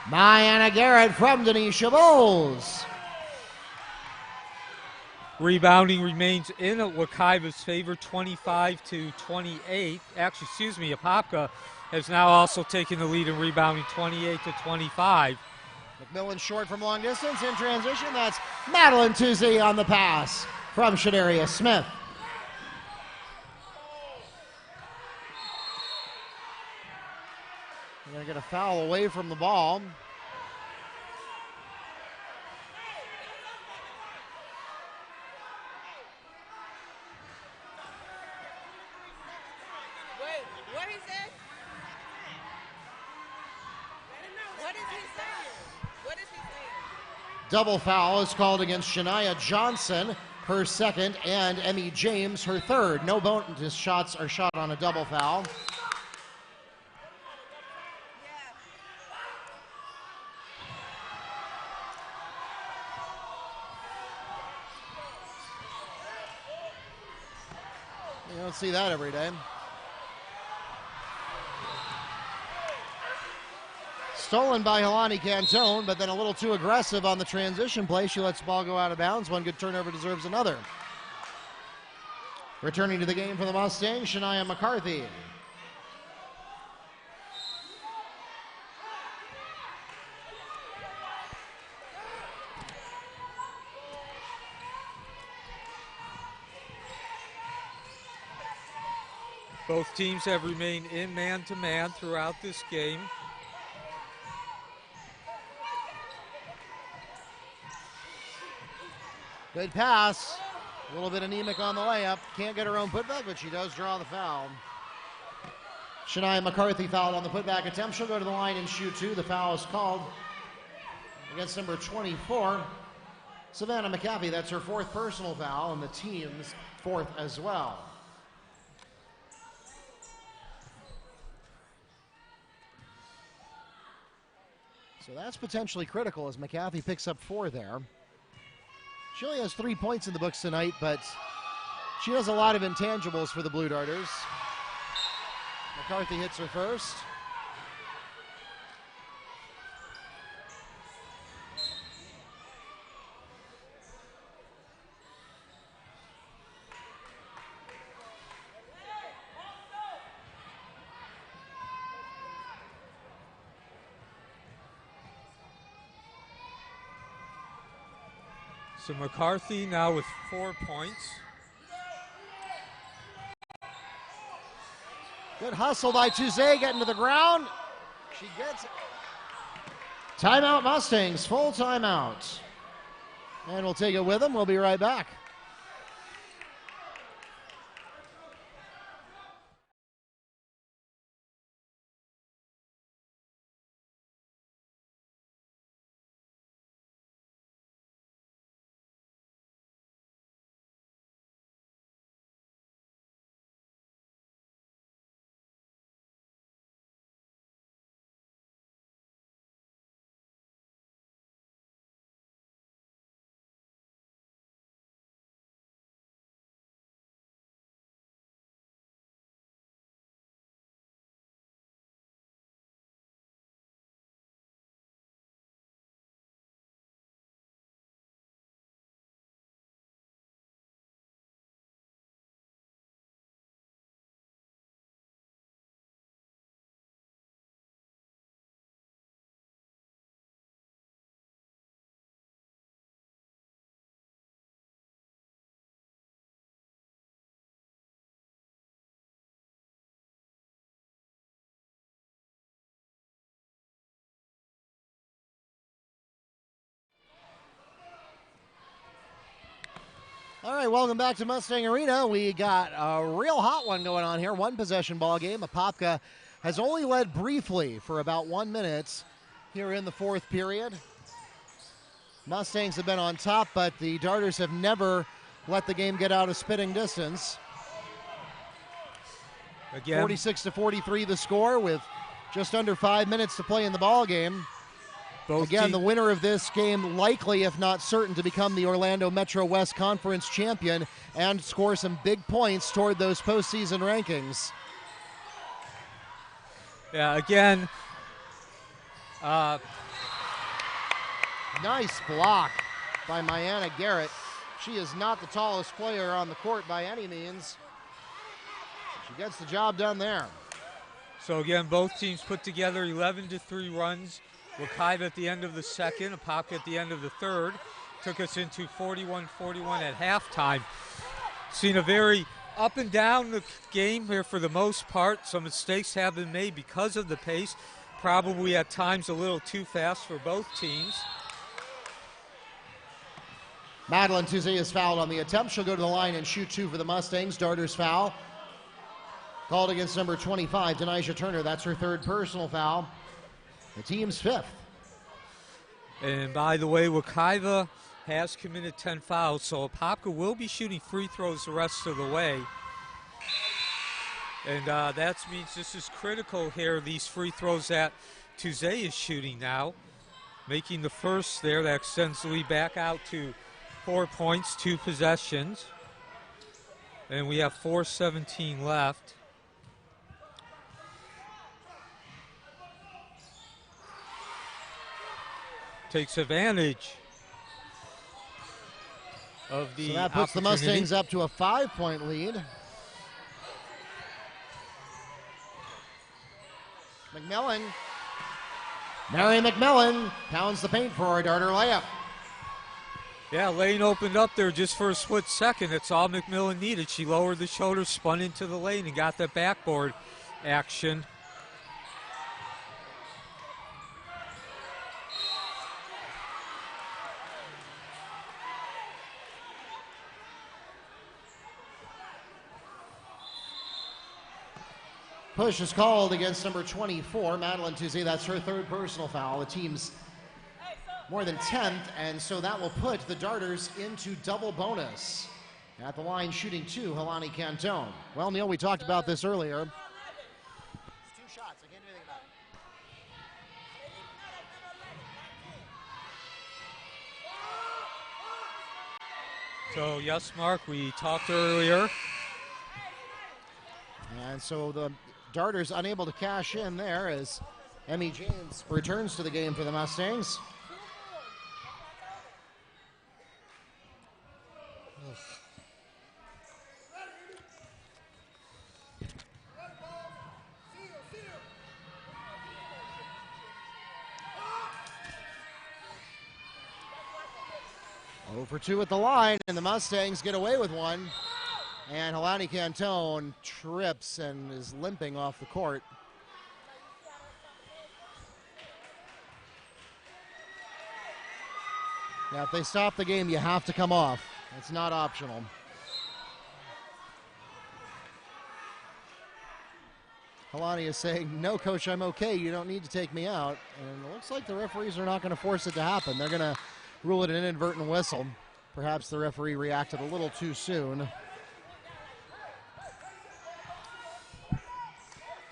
Mariana Garrett from Denisha Bowles. Rebounding remains in Wekiva's favor, 25-28. Actually, Apopka has now also taken the lead in rebounding, 28-25. McMillan short from long distance in transition. That's Madeline Tuzzi on the pass from Shadaria Smith. They're going to get a foul away from the ball. Wait, what he said? What is he saying? What is he saying? Double foul is called against Shania Johnson, her second, and Emmy James, her third. No bonus shots are shot on a double foul. You don't see that every day. Stolen by Helani Cantone, but then a little too aggressive on the transition play. She lets the ball go out of bounds. One good turnover deserves another. Returning to the game for the Mustangs, Shania McCarthy. Both teams have remained in man-to-man throughout this game. Good pass. A little bit anemic on the layup. Can't get her own putback, but she does draw the foul. Shania McCarthy fouled on the putback attempt. She'll go to the line and shoot 2. The foul is called against number 24, Savannah McAfee. That's her 4th personal foul, and the team's 4th as well. So that's potentially critical as McAfee picks up 4 there. She only has 3 points in the books tonight, but she has a lot of intangibles for the Blue Darters. McCarthy hits her first. So McCarthy now with 4 points. Good hustle by Tuesday, getting to the ground. She gets it. Timeout Mustangs, full timeout. And we'll take it with them. We'll be right back. All right, welcome back to Mustang Arena. We got a real hot one going on here. One possession ball game. Apopka has only led briefly for about 1 minute here in the fourth period. Mustangs have been on top, but the Darters have never let the game get out of spitting distance. Again, 46-43 the score with just under 5 minutes to play in the ball game. Again, the winner of this game likely, if not certain, to become the Orlando Metro West Conference champion and score some big points toward those postseason rankings. Yeah, again. Nice block by Mayanna Garrett. She is not the tallest player on the court by any means. She gets the job done there. So again, both teams put together 11-3 runs. Wekiva at the end of the second, Apopka at the end of the third. Took us into 41-41 at halftime. Seen a very up and down the game here for the most part. Some mistakes have been made because of the pace. Probably at times a little too fast for both teams. Madeline Tuesday is fouled on the attempt. She'll go to the line and shoot two for the Mustangs. Darters foul. Called against number 25, Denisha Turner. That's her third personal foul. The team's fifth. And by the way, Wekiva has committed 10 fouls, so Apopka will be shooting free throws the rest of the way. And that means this is critical here, these free throws that Tuesday is shooting now. Making the first there, that extends the lead back out to 4 points, 2 possessions. And we have 4:17 left. Takes advantage of the So that puts the Mustangs up to a 5-point lead. McMillan. Mary McMillan pounds the paint for a Darter layup. Yeah, lane opened up there just for a split second. That's all McMillan needed. She lowered the shoulder, spun into the lane, and got that backboard action. Push is called against number 24, Madeline Tuesday. That's her third personal foul. The team's more than 10th, and so that will put the Darters into double bonus. At the line shooting two, Helani Cantone. Well, Neil, we talked about this earlier. It's 2 shots. I can't do anything about it. So, yes, Mark, we talked earlier. And so the Darters unable to cash in there as Emmy James returns to the game for the Mustangs. 0 for 2 at the line, and the Mustangs get away with one. And Helani Cantone trips and is limping off the court. Now, if they stop the game, you have to come off. It's not optional. Helani is saying, no, coach, I'm okay. You don't need to take me out. And it looks like the referees are not going to force it to happen. They're going to rule it an inadvertent whistle. Perhaps the referee reacted a little too soon.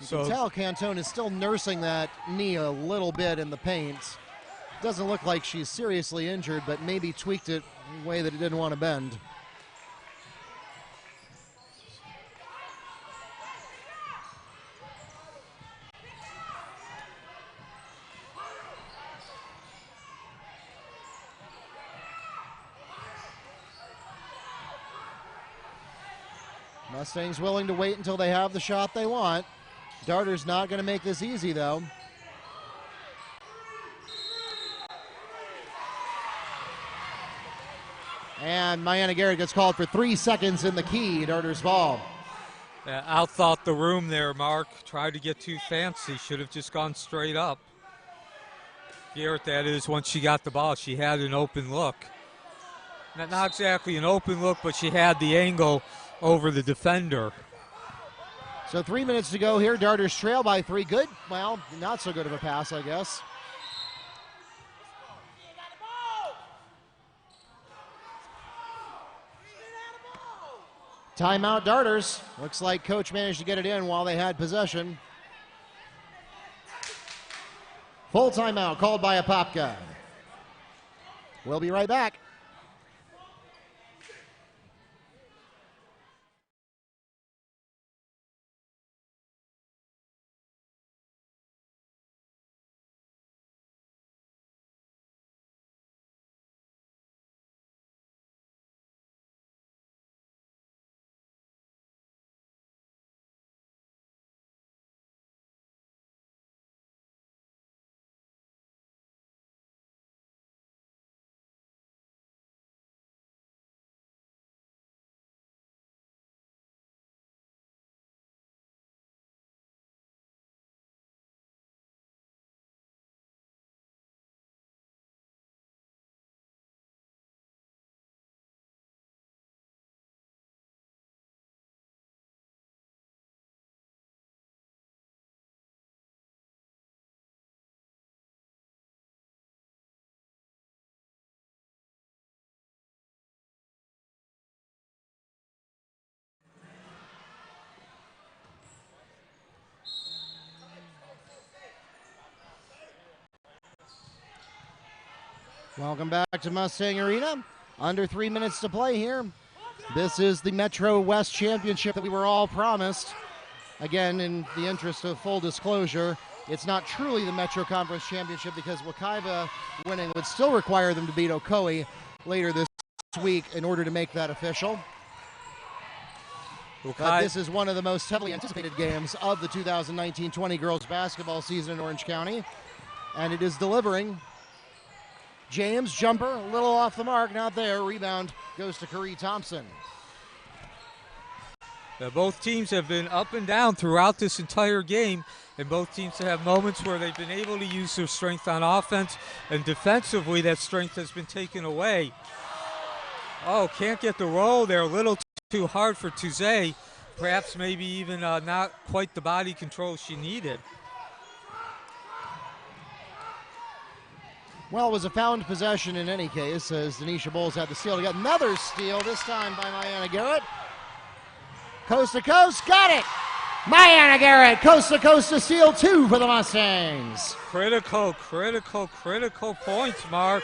You can tell Cantone is still nursing that knee a little bit in the paint. Doesn't look like she's seriously injured, but maybe tweaked it in a way that it didn't want to bend. Mustangs willing to wait until they have the shot they want. Darter's not going to make this easy, though. And Miana Garrett gets called for 3 seconds in the key. Darter's ball. Yeah, outthought the room there, Mark. Tried to get too fancy. Should have just gone straight up. Garrett, that is, once she got the ball, she had an open look. Not exactly an open look, but she had the angle over the defender. So 3 minutes to go here. Darters trail by 3. Good. Well, not so good of a pass, I guess. Timeout, Darters. Looks like coach managed to get it in while they had possession. Full timeout called by Apopka. We'll be right back. Welcome back to Mustang Arena. Under 3 minutes to play here. This is the Metro West Championship that we were all promised. Again, in the interest of full disclosure, it's not truly the Metro Conference Championship because Wekiva winning would still require them to beat Ocoee later this week in order to make that official. But this is one of the most heavily anticipated games of the 2019-20 girls basketball season in Orange County, and it is delivering. James, jumper, a little off the mark, not there. Rebound goes to Curry Thompson. Now, both teams have been up and down throughout this entire game, and both teams have moments where they've been able to use their strength on offense, and defensively that strength has been taken away. Oh, can't get the roll there. A little too hard for Tuze. Perhaps maybe even not quite the body control she needed. Well, it was a found possession in any case, as Denisha Bowles had the steal. To get another steal, this time by Miana Garrett. Coast to coast, got it! Miana Garrett, coast to steal 2 for the Mustangs. Critical points, Mark.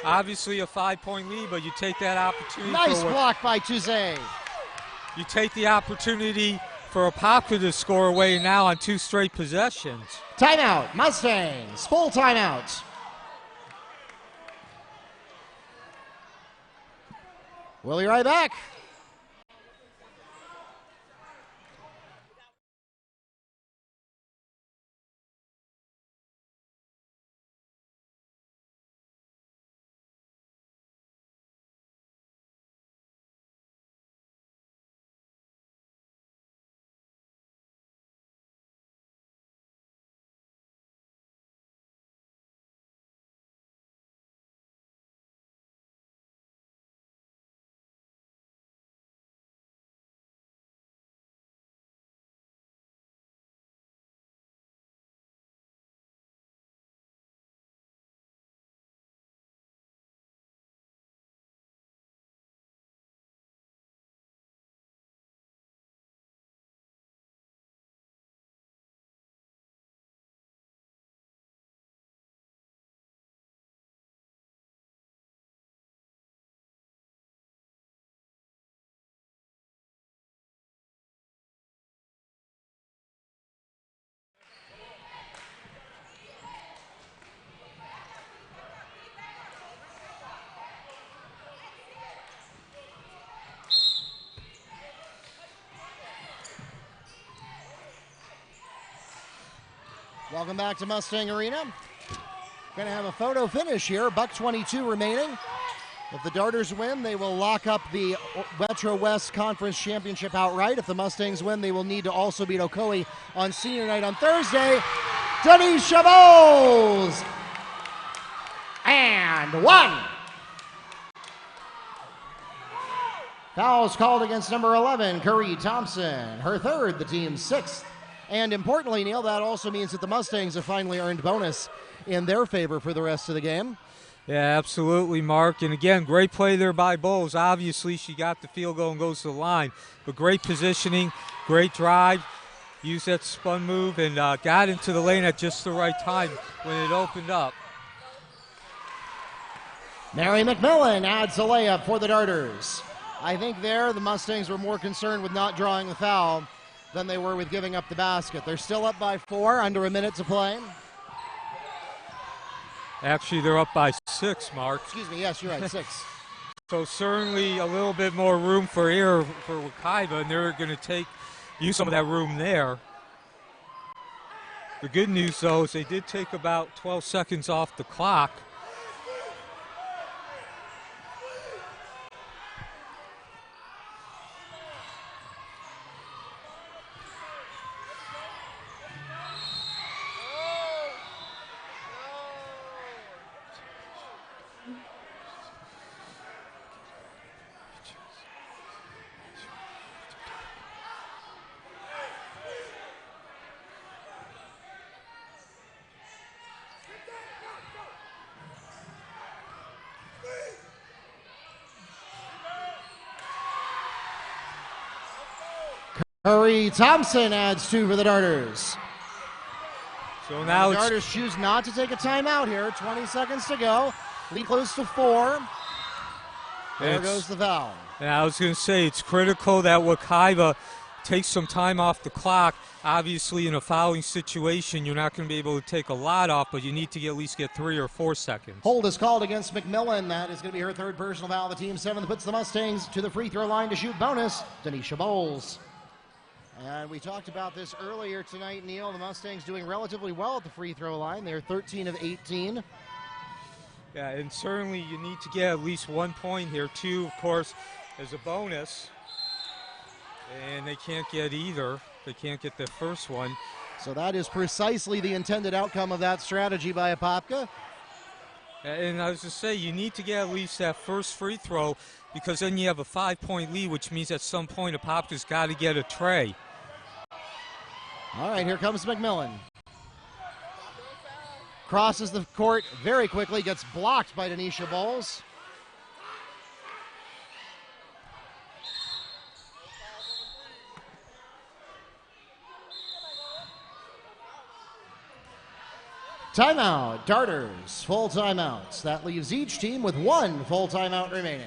Obviously a 5-point lead, but you take that opportunity. Nice block by Tuze. You take the opportunity for Apopka to score away now on 2 straight possessions. Timeout, Mustangs, full timeout. We'll be right back. Welcome back to Mustang Arena. Going to have a photo finish here. $1.22 remaining. If the Darters win, they will lock up the Metro West Conference Championship outright. If the Mustangs win, they will need to also beat Ocoee on senior night on Thursday. Denisha Bowles! And one! Fouls called against number 11, Curry Thompson. Her third, the team's sixth. And importantly, Neil, that also means that the Mustangs have finally earned bonus in their favor for the rest of the game. Yeah, absolutely, Mark. And again, great play there by Bowles. Obviously, she got the field goal and goes to the line. But great positioning, great drive. Used that spun move and got into the lane at just the right time when it opened up. Mary McMillan adds a layup for the Darters. I think there the Mustangs were more concerned with not drawing the foul than they were with giving up the basket. They're still up by 4, under a minute to play. Actually, they're up by 6, Mark. Excuse me, yes, you're right, 6. So certainly a little bit more room for error for Wekiva, and they're going to use some of that room there. The good news, though, is they did take about 12 seconds off the clock. Curry Thompson adds 2 for the Darters. So now the Darters choose not to take a timeout here. 20 seconds to go. Lead close to 4. There goes the foul. Yeah, I was going to say it's critical that Wekiva takes some time off the clock. Obviously, in a fouling situation, you're not going to be able to take a lot off, but you need to at least get 3 or 4 seconds. Hold is called against McMillan. That is going to be her third personal foul. The team 7th puts the Mustangs to the free throw line to shoot bonus. Denisha Bowles. And we talked about this earlier tonight, Neil. The Mustangs doing relatively well at the free throw line. They're 13 of 18. Yeah, and certainly you need to get at least 1 point here. 2, of course, as a bonus. And they can't get either. They can't get the first one. So that is precisely the intended outcome of that strategy by Apopka. And I was to say, you need to get at least that first free throw because then you have a 5-point lead, which means at some point Apopka's got to get a tray. All right, here comes McMillan. Crosses the court very quickly, gets blocked by Denisha Bowles. Timeout, Darters, full timeouts. That leaves each team with 1 full timeout remaining.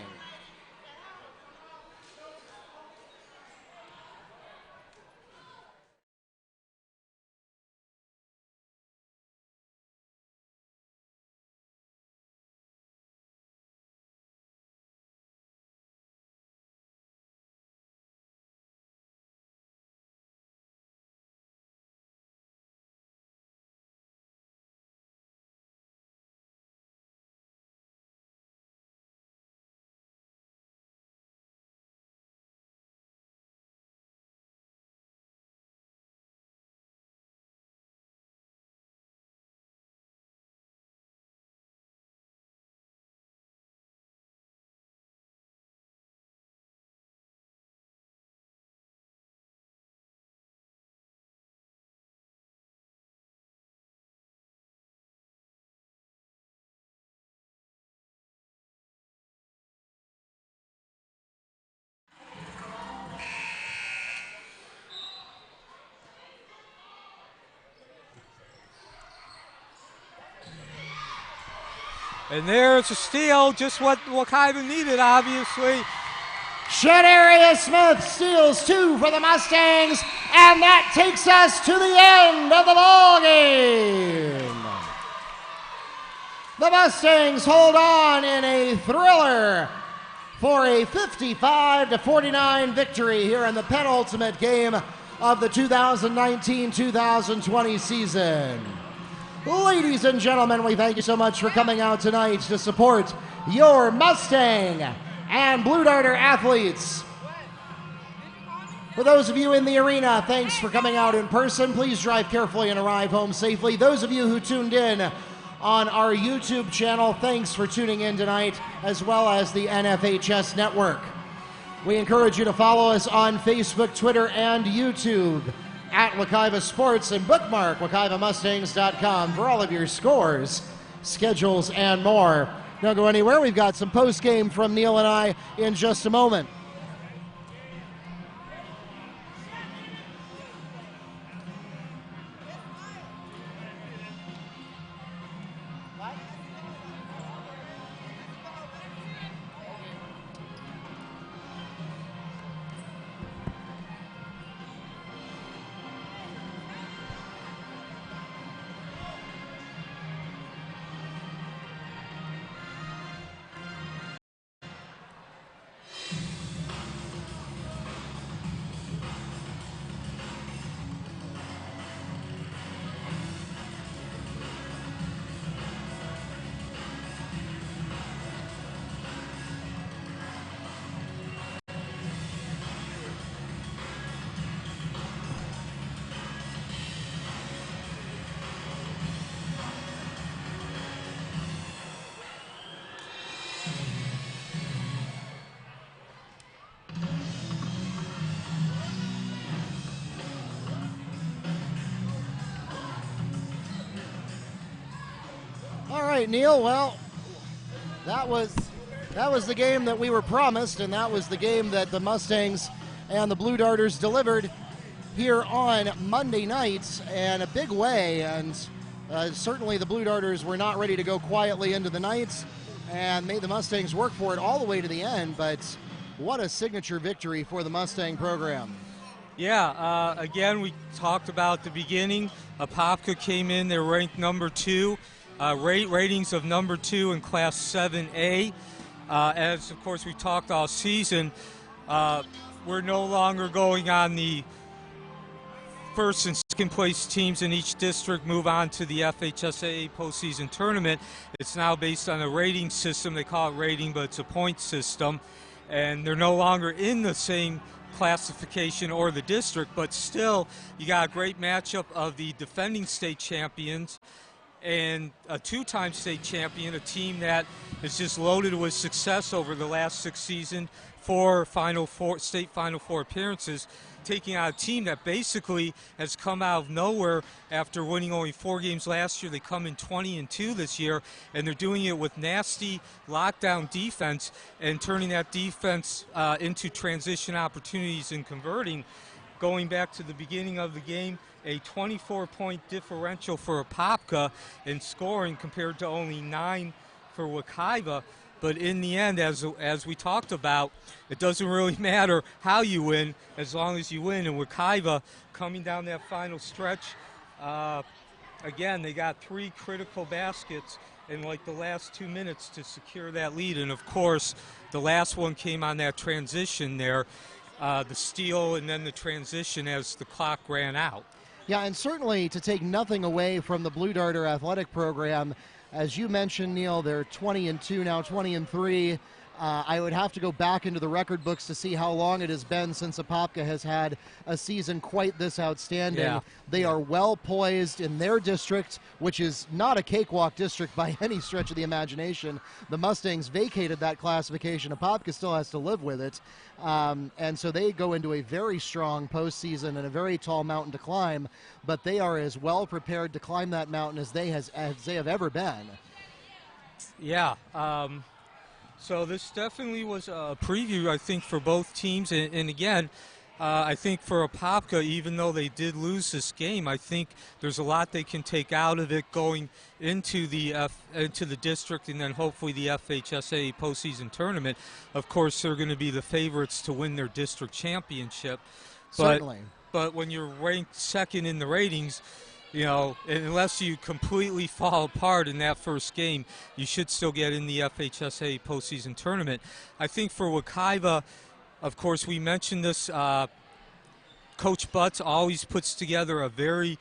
And there's a steal, just what Wekiva needed, obviously. Shadaria Smith steals 2 for the Mustangs, and that takes us to the end of the ball game. The Mustangs hold on in a thriller for a 55-49 victory here in the penultimate game of the 2019-2020 season. Ladies and gentlemen, we thank you so much for coming out tonight to support your Mustang and Blue Darter athletes. For those of you in the arena, thanks for coming out in person. Please drive carefully and arrive home safely. Those of you who tuned in on our YouTube channel, thanks for tuning in tonight, as well as the NFHS network. We encourage you to follow us on Facebook, Twitter, and YouTube at Wekiva Sports, and bookmark WekivaMustangs.com for all of your scores, schedules, and more. Don't go anywhere. We've got some post-game from Neil and I in just a moment. All right, Neil. Well, that was the game that we were promised, and that was the game that the Mustangs and the Blue Darters delivered here on Monday nights in a big way. And certainly the Blue Darters were not ready to go quietly into the night and made the Mustangs work for it all the way to the end. But what a signature victory for the Mustang program. Yeah, again, we talked about at the beginning, Apopka came in, they're ranked number 2. Ratings of number 2 in Class 7A. As, of course, we talked all season, we're no longer going on the first and second place teams in each district move on to the FHSAA postseason tournament. It's now based on a rating system. They call it rating, but it's a point system. And they're no longer in the same classification or the district, but still, you got a great matchup of the defending state champions and a 2-time state champion, a team that is just loaded with success over the last 6 seasons, 4 state Final Four appearances, taking out a team that basically has come out of nowhere after winning only 4 games last year. They come in 20-2 this year, and they're doing it with nasty lockdown defense and turning that defense into transition opportunities and converting. Going back to the beginning of the game, a 24-point differential for Apopka in scoring compared to only 9 for Wekiva. But in the end, as we talked about, it doesn't really matter how you win as long as you win. And Wekiva, coming down that final stretch, again, they got 3 critical baskets in like the last 2 minutes to secure that lead. And of course, the last one came on that transition there, the steal and then the transition as the clock ran out. Yeah, and certainly to take nothing away from the Blue Darter athletic program, as you mentioned, Neil, they're 20-2 now, 20-3. I would have to go back into the record books to see how long it has been since Apopka has had a season quite this outstanding. Yeah. They are well poised in their district, which is not a cakewalk district by any stretch of the imagination. The Mustangs vacated that classification. Apopka still has to live with it. And so they go into a very strong postseason and a very tall mountain to climb, but they are as well prepared to climb that mountain as they have ever been. Yeah. So this definitely was a preview, I think, for both teams. And again, I think for Apopka, even though they did lose this game, I think there's a lot they can take out of it going into the district and then hopefully the FHSA postseason tournament. Of course, they're going to be the favorites to win their district championship. Certainly. But when you're ranked second in the ratings, you know, unless you completely fall apart in that first game, you should still get in the FHSA postseason tournament. I think for Wekiva, of course, we mentioned this, Coach Butts always puts together a very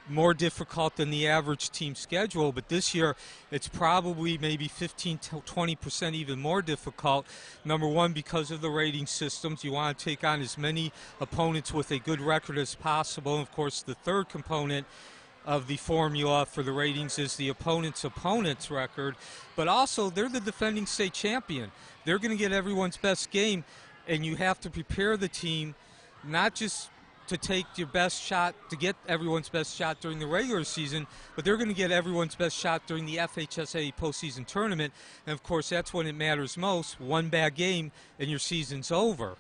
more difficult than the average team schedule, but this year it's probably maybe 15 to 20% even more difficult. Number one, because of the rating systems. You want to take on as many opponents with a good record as possible. And of course, the third component of the formula for the ratings is the opponent's record, but also they're the defending state champion. They're going to get everyone's best game, and you have to prepare the team not just to take your best shot, to get everyone's best shot during the regular season, but they're going to get everyone's best shot during the FHSA postseason tournament. And of course, that's when it matters most. One bad game and your season's over.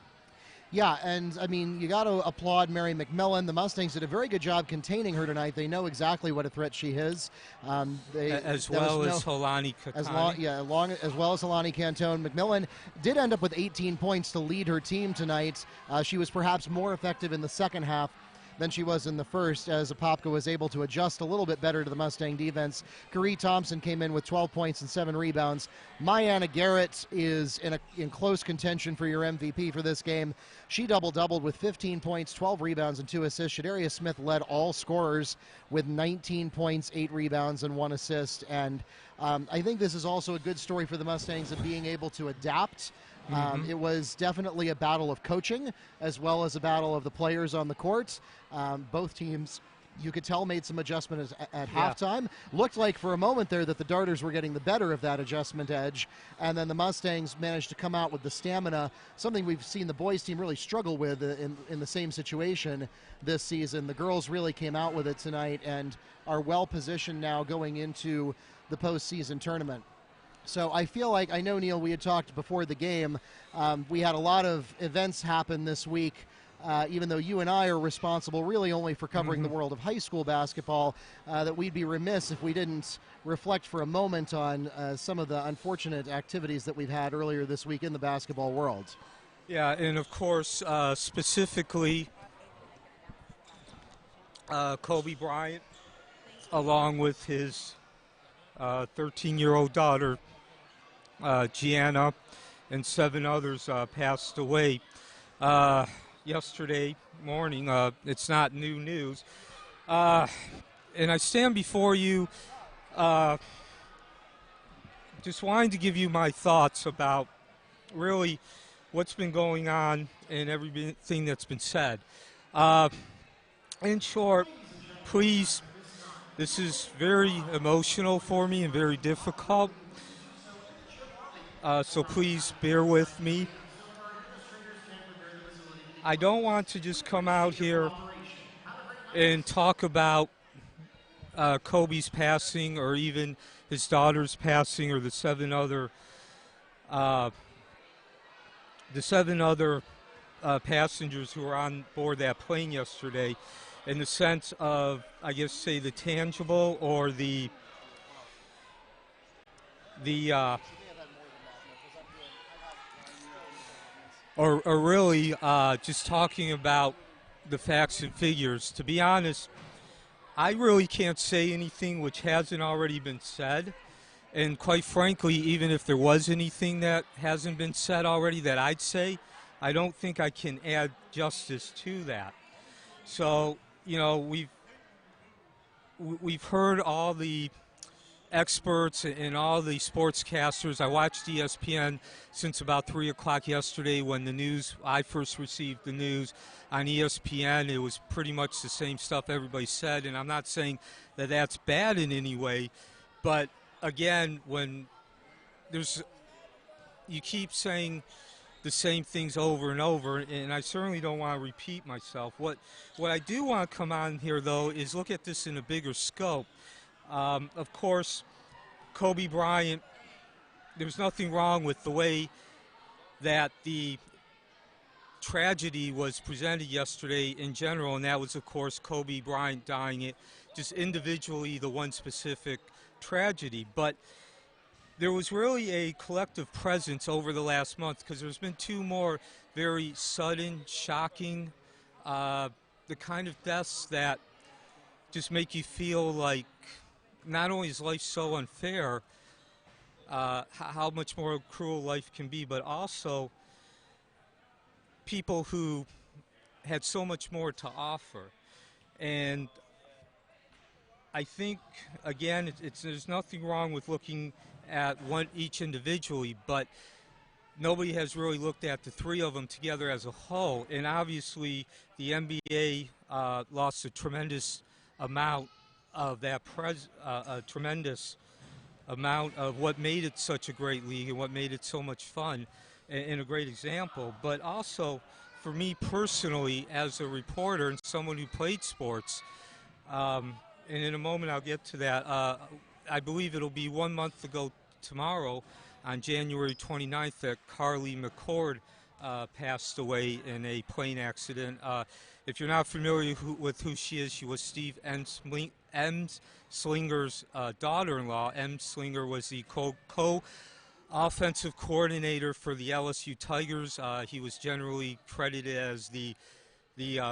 Yeah, and I mean, you got to applaud Mary McMillan. The Mustangs did a very good job containing her tonight. They know exactly what a threat she is. As well as Helani Kakani. As well as Helani Cantone. McMillan did end up with 18 points to lead her team tonight. She was perhaps more effective in the second half than she was in the first, as Apopka was able to adjust a little bit better to the Mustang defense. Karee Thompson came in with 12 points and 7 rebounds. Myanna Garrett is in close contention for your MVP for this game. She doubled with 15 points, 12 rebounds, and 2 assists. Shadaria Smith led all scorers with 19 points, 8 rebounds, and 1 assist. And I think this is also a good story for the Mustangs of being able to adapt. It was definitely a battle of coaching as well as a battle of the players on the court. Both teams, you could tell, made some adjustments at halftime. Looked like for a moment there that the Darters were getting the better of that adjustment edge, and then the Mustangs managed to come out with the stamina, something we've seen the boys team really struggle with in the same situation this season. The girls really came out with it tonight and are well positioned now going into the postseason tournament. So I feel like, I know, Neil, we had talked before the game. We had a lot of events happen this week, even though you and I are responsible really only for covering the world of high school basketball, that we'd be remiss if we didn't reflect for a moment on some of the unfortunate activities that we've had earlier this week in the basketball world. Yeah, and of course, specifically, Kobe Bryant, along with his 13-year-old daughter, Gianna, and 7 others passed away yesterday morning. It's not new news. And I stand before you just wanting to give you my thoughts about really what's been going on and everything that's been said. In short, please, this is very emotional for me and very difficult. So please bear with me. I don't want to just come out here and talk about Kobe's passing or even his daughter's passing or the 7 other passengers who were on board that plane yesterday, in the sense of, I guess, say the tangible or the or really just talking about the facts and figures. To be honest, I really can't say anything which hasn't already been said. And quite frankly, even if there was anything that hasn't been said already that I'd say, I don't think I can add justice to that. So, you know, we've heard all the experts and all the sportscasters. I watched ESPN since about 3 o'clock yesterday when I first received the news on ESPN. It was pretty much the same stuff everybody said, and I'm not saying that that's bad in any way, but again, when you keep saying the same things over and over, and I certainly don't want to repeat myself. What I do want to come on here, though, is look at this in a bigger scope. Of course, Kobe Bryant, there's nothing wrong with the way that the tragedy was presented yesterday in general, and that was, of course, Kobe Bryant dying, it just individually, the one specific tragedy. But there was really a collective presence over the last month, because there's been 2 more very sudden, shocking, the kind of deaths that just make you feel like not only is life so unfair, how much more cruel life can be, but also people who had so much more to offer. And I think, again, there's nothing wrong with looking at each individually, but nobody has really looked at the three of them together as a whole. And obviously, the NBA lost a tremendous amount of that a tremendous amount of what made it such a great league and what made it so much fun and a great example. But also, for me personally, as a reporter and someone who played sports, and in a moment I'll get to that, I believe it'll be 1 month ago tomorrow, on January 29th, that Carly McCord passed away in a plane accident. If you're not familiar with who she is, she was Steve Slinger's daughter-in-law. Slinger was the co-offensive coordinator for the LSU Tigers. He was generally credited as the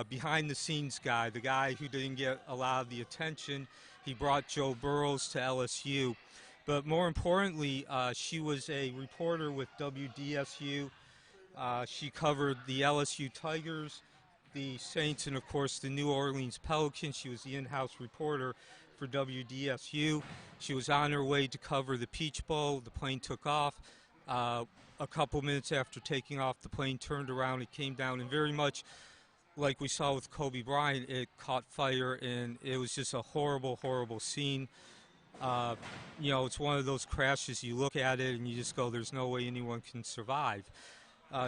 behind-the-scenes guy, the guy who didn't get a lot of the attention. He brought Joe Burrows to LSU. But more importantly, she was a reporter with WDSU. She covered the LSU Tigers, the Saints, and of course the New Orleans Pelicans. She was the in-house reporter for WDSU. She was on her way to cover the Peach Bowl. The plane took off. A couple minutes after taking off, the plane turned around. It came down, and very much like we saw with Kobe Bryant, it caught fire, and it was just a horrible, horrible scene. It's one of those crashes, you look at it and you just go, there's no way anyone can survive.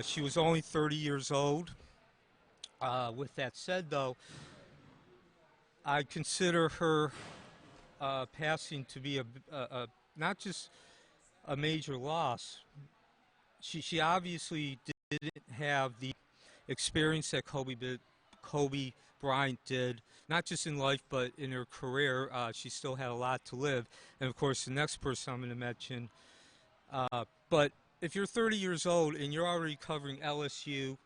She was only 30 years old. With that said, though, I consider her passing to be not just a major loss. She obviously didn't have the experience that Kobe Bryant did, not just in life but in her career. She still had a lot to live. And of course the next person I'm going to mention, but if you're 30 years old and you're already covering LSU,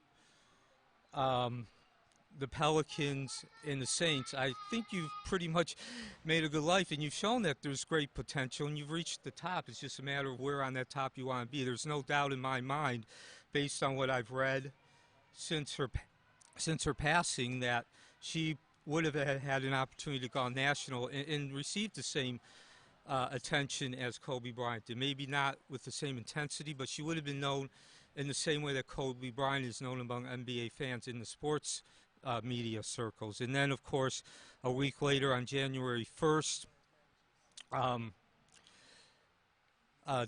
the Pelicans, and the Saints, I think you've pretty much made a good life, and you've shown that there's great potential, and you've reached the top. It's just a matter of where on that top you want to be. There's no doubt in my mind, based on what I've read since her passing, that she would have had an opportunity to go national and receive the same attention as Kobe Bryant did. Maybe not with the same intensity, but she would have been known in the same way that Kobe Bryant is known among NBA fans in the sports media circles. And then, of course, a week later on January 1st,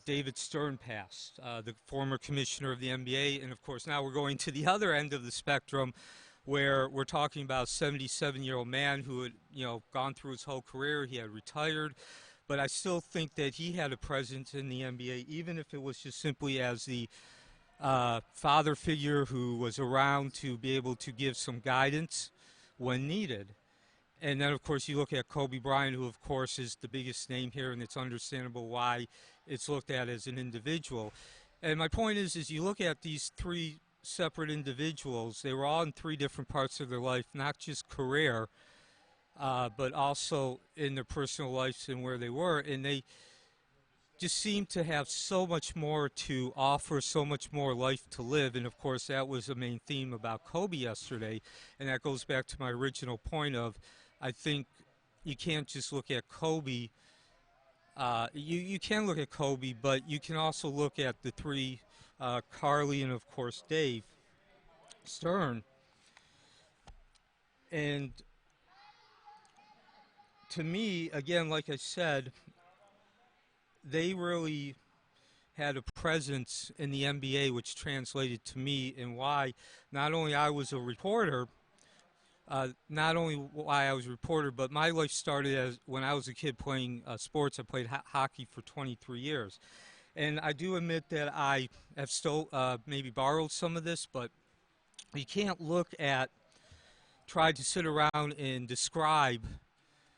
David Stern passed, the former commissioner of the NBA. And, of course, now we're going to the other end of the spectrum, where we're talking about a 77-year-old man who had, gone through his whole career. He had retired. But I still think that he had a presence in the NBA, even if it was just simply as the father figure who was around to be able to give some guidance when needed. And then, of course, you look at Kobe Bryant, who, of course, is the biggest name here, and it's understandable why it's looked at as an individual. And my point is you look at these three separate individuals. They were all in three different parts of their life, not just career, but also in their personal lives and where they were. And they just seemed to have so much more to offer, so much more life to live. And, of course, that was the main theme about Kobe yesterday. And that goes back to my original point of, I think you can't just look at Kobe. You can look at Kobe, but you can also look at the three, Carly and, of course, Dave Stern. And to me, again, like I said, they really had a presence in the NBA, which translated to me in why not only I was a reporter, but my life started as when I was a kid playing sports. I played hockey for 23 years. And I do admit that I have still maybe borrowed some of this, but you can't try to sit around and describe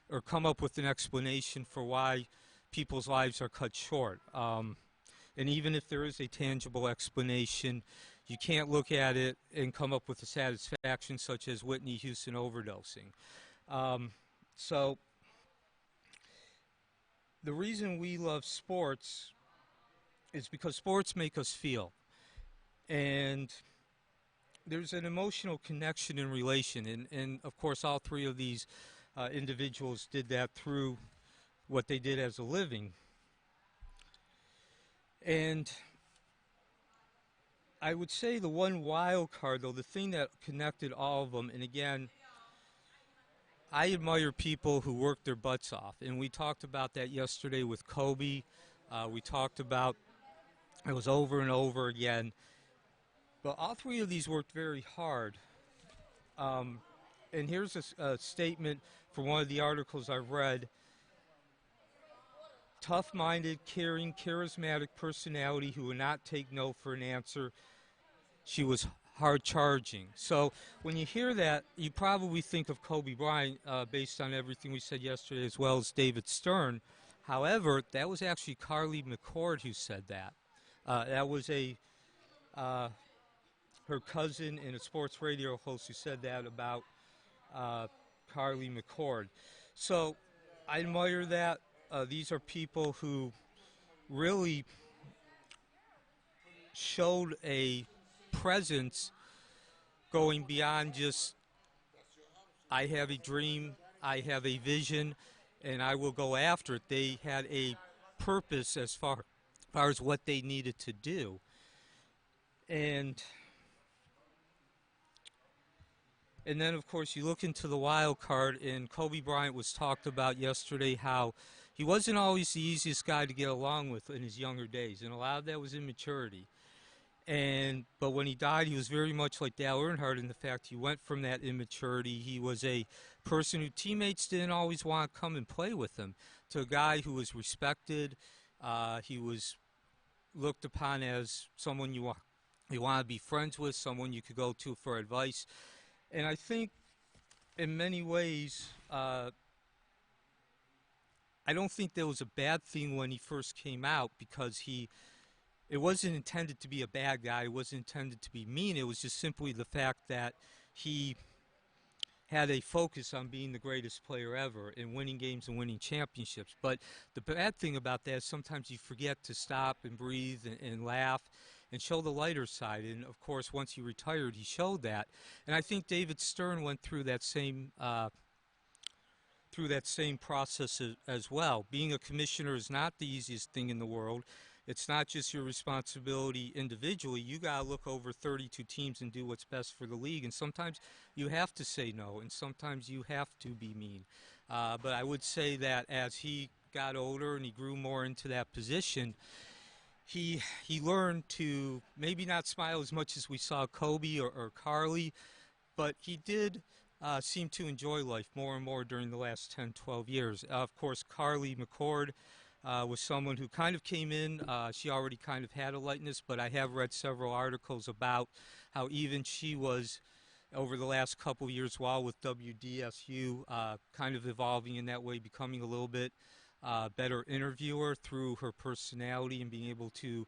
or come up with an explanation for why people's lives are cut short. And even if there is a tangible explanation, you can't look at it and come up with a satisfaction such as Whitney Houston overdosing. So the reason we love sports is because sports make us feel. And there's an emotional connection and relation. And of course, all three of these individuals did that through what they did as a living. And I would say the one wild card, though, the thing that connected all of them, and again, I admire people who work their butts off, and we talked about that yesterday with Kobe. We talked about it was over and over again, but all three of these worked very hard. And here's a statement from one of the articles I've read. Tough-minded, caring, charismatic personality who would not take no for an answer. She was hard-charging. So when you hear that, you probably think of Kobe Bryant based on everything we said yesterday, as well as David Stern. However, that was actually Carly McCord who said that. That was her cousin and a sports radio host who said that about Carly McCord. So I admire that. These are people who really showed a presence going beyond just, I have a dream, I have a vision, and I will go after it. They had a purpose as far as what they needed to do. And then, of course, you look into the wild card, and Kobe Bryant was talked about yesterday how he wasn't always the easiest guy to get along with in his younger days, and a lot of that was immaturity. But when he died, he was very much like Dale Earnhardt in the fact he went from that immaturity. He was a person who teammates didn't always want to come and play with him, to a guy who was respected. He was looked upon as someone you want to be friends with, someone you could go to for advice. And I think in many ways, I don't think there was a bad thing when he first came out, because it wasn't intended to be a bad guy. It wasn't intended to be mean. It was just simply the fact that he had a focus on being the greatest player ever and winning games and winning championships. But the bad thing about that is sometimes you forget to stop and breathe and laugh and show the lighter side. And, of course, once he retired, he showed that. And I think David Stern went through that same process as well. Being a commissioner is not the easiest thing in the world. It's not just your responsibility individually. You got to look over 32 teams and do what's best for the league. And sometimes you have to say no, and sometimes you have to be mean. But I would say that as he got older and he grew more into that position, he learned to maybe not smile as much as we saw Kobe or Carly, but he did seem to enjoy life more and more during the last 10, 12 years. Of course, Carly McCord was someone who kind of came in. She already kind of had a lightness, but I have read several articles about how even she was, over the last couple of years while with WDSU, kind of evolving in that way, becoming a little bit better interviewer through her personality and being able to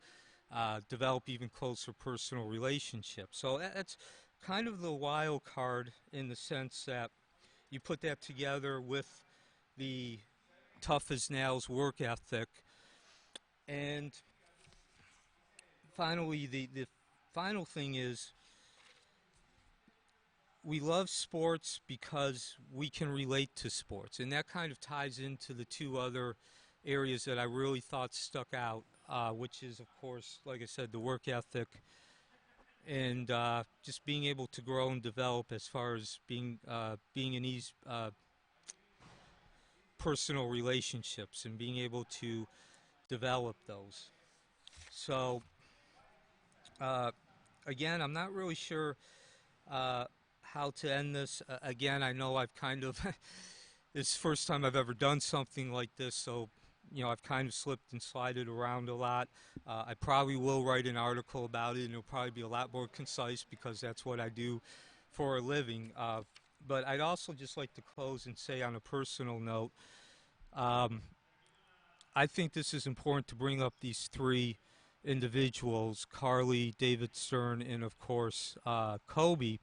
develop even closer personal relationships. So that's kind of the wild card, in the sense that you put that together with the tough as nails work ethic. And finally, the final thing is, we love sports because we can relate to sports, and that kind of ties into the two other areas that I really thought stuck out, which is, of course, like I said, the work ethic and just being able to grow and develop as far as being in these personal relationships and being able to develop those. So again, I'm not really sure how to end this. Again, I know I've kind of this is the first time I've ever done something like this, so I've kind of slipped and slided around a lot. I probably will write an article about it, and it'll probably be a lot more concise because that's what I do for a living. But I'd also just like to close and say, on a personal note, I think this is important to bring up these three individuals, Carly, David Stern, and of course Kobe,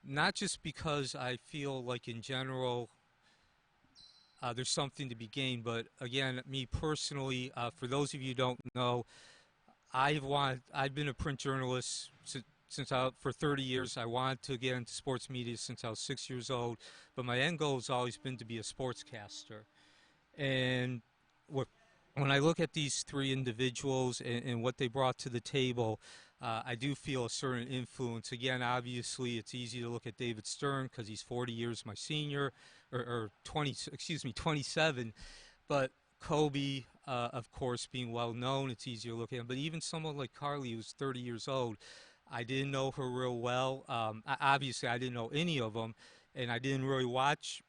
not just because I feel like in general there's something to be gained, but again, me personally, for those of you who don't know, I've been a print journalist for 30 years. I wanted to get into sports media since I was 6 years old, but my end goal has always been to be a sportscaster. And when I look at these three individuals and what they brought to the table, I do feel a certain influence. Again, obviously, it's easy to look at David Stern because he's 40 years my senior, or 27. But Kobe, of course, being well known, it's easier to look at him. But even someone like Carly, who's 30 years old, I didn't know her real well. Obviously, I didn't know any of them, and I didn't really watch.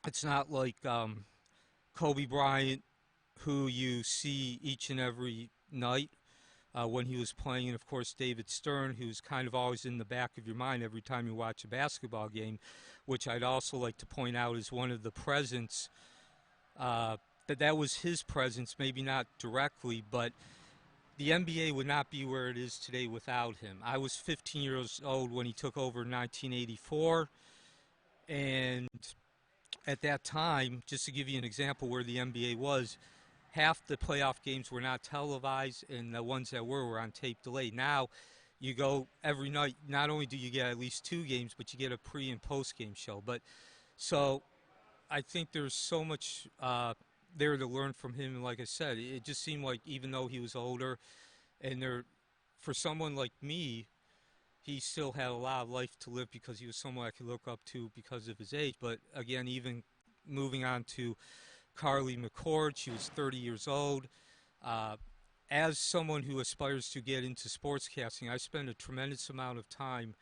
It's not like Kobe Bryant, who you see each and every night when he was playing, and of course David Stern, who's kind of always in the back of your mind every time you watch a basketball game, which I'd also like to point out is one of the presence, that was his presence, maybe not directly, but the NBA would not be where it is today without him. I was 15 years old when he took over in 1984, and at that time, just to give you an example where the NBA was, half the playoff games were not televised, and the ones that were on tape delay. Now, you go every night, not only do you get at least 2 games, but you get a pre- and post-game show. But so I think there's so much there to learn from him. And like I said, it just seemed like even though he was older, and for someone like me, he still had a lot of life to live because he was someone I could look up to because of his age. But again, even moving on to Carly McCord, she was 30 years old. As someone who aspires to get into sportscasting, I spend a tremendous amount of time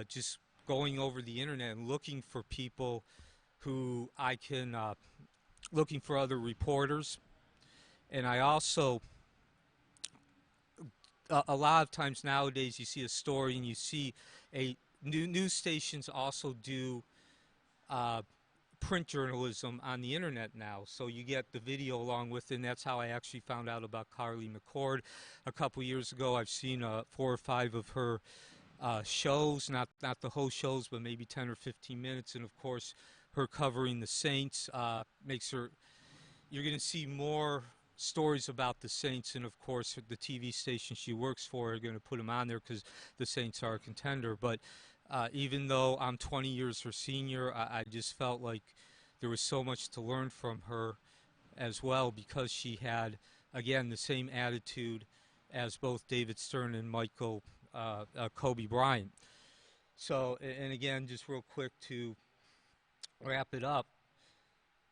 just going over the internet and looking for people who I can, looking for other reporters. And I also, a lot of times nowadays you see a story and you see news stations also do print journalism on the internet now, so you get the video along with it, and that's how I actually found out about Carly McCord. A couple years ago, I've seen 4 or 5 of her shows, not the whole shows, but maybe 10 or 15 minutes, and of course her covering the Saints makes her, you're going to see more stories about the Saints, and of course the TV station she works for are going to put them on there because the Saints are a contender. But even though I'm 20 years her senior, I just felt like there was so much to learn from her as well, because she had, again, the same attitude as both David Stern and Kobe Bryant. So, and again, just real quick to wrap it up,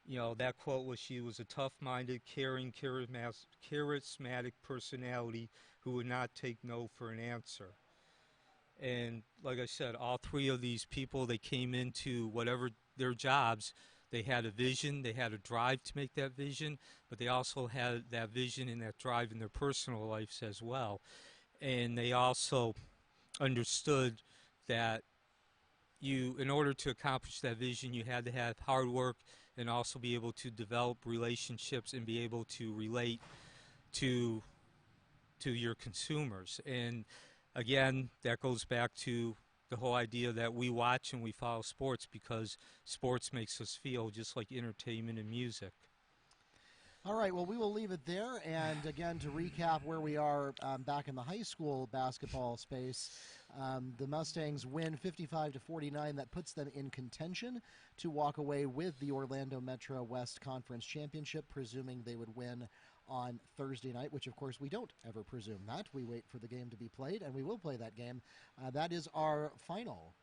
you know, that quote was, she was a tough-minded, caring, charismatic personality who would not take no for an answer. And like I said, all 3 of these people, they came into whatever their jobs, they had a vision, they had a drive to make that vision, but they also had that vision and that drive in their personal lives as well. And they also understood that in order to accomplish that vision, you had to have hard work and also be able to develop relationships and be able to relate to your consumers. And again, that goes back to the whole idea that we watch and we follow sports because sports makes us feel, just like entertainment and music. All right, well, we will leave it there. And again, to recap where we are back in the high school basketball space, the Mustangs win 55-49. That puts them in contention to walk away with the Orlando Metro West Conference Championship, presuming they would win on Thursday night, which of course we don't ever presume that. We wait for the game to be played, and we will play that game. That is our final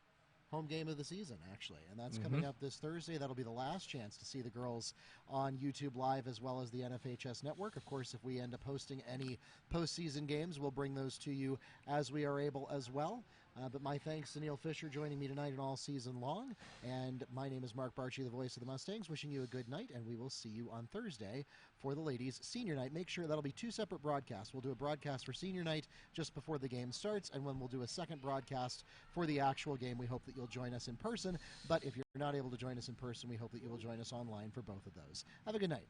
home game of the season, actually, and that's coming up this Thursday. That'll be the last chance to see the girls on YouTube Live as well as the NFHS Network. Of course, if we end up hosting any postseason games, we'll bring those to you as we are able as well. But my thanks to Neil Fisher joining me tonight and all season long. And my name is Mark Barchi, the voice of the Mustangs, wishing you a good night, and we will see you on Thursday for the ladies' senior night. Make sure that'll be 2 separate broadcasts. We'll do a broadcast for senior night just before the game starts, and when we'll do a second broadcast for the actual game. We hope that you'll join us in person, but if you're not able to join us in person, we hope that you will join us online for both of those. Have a good night.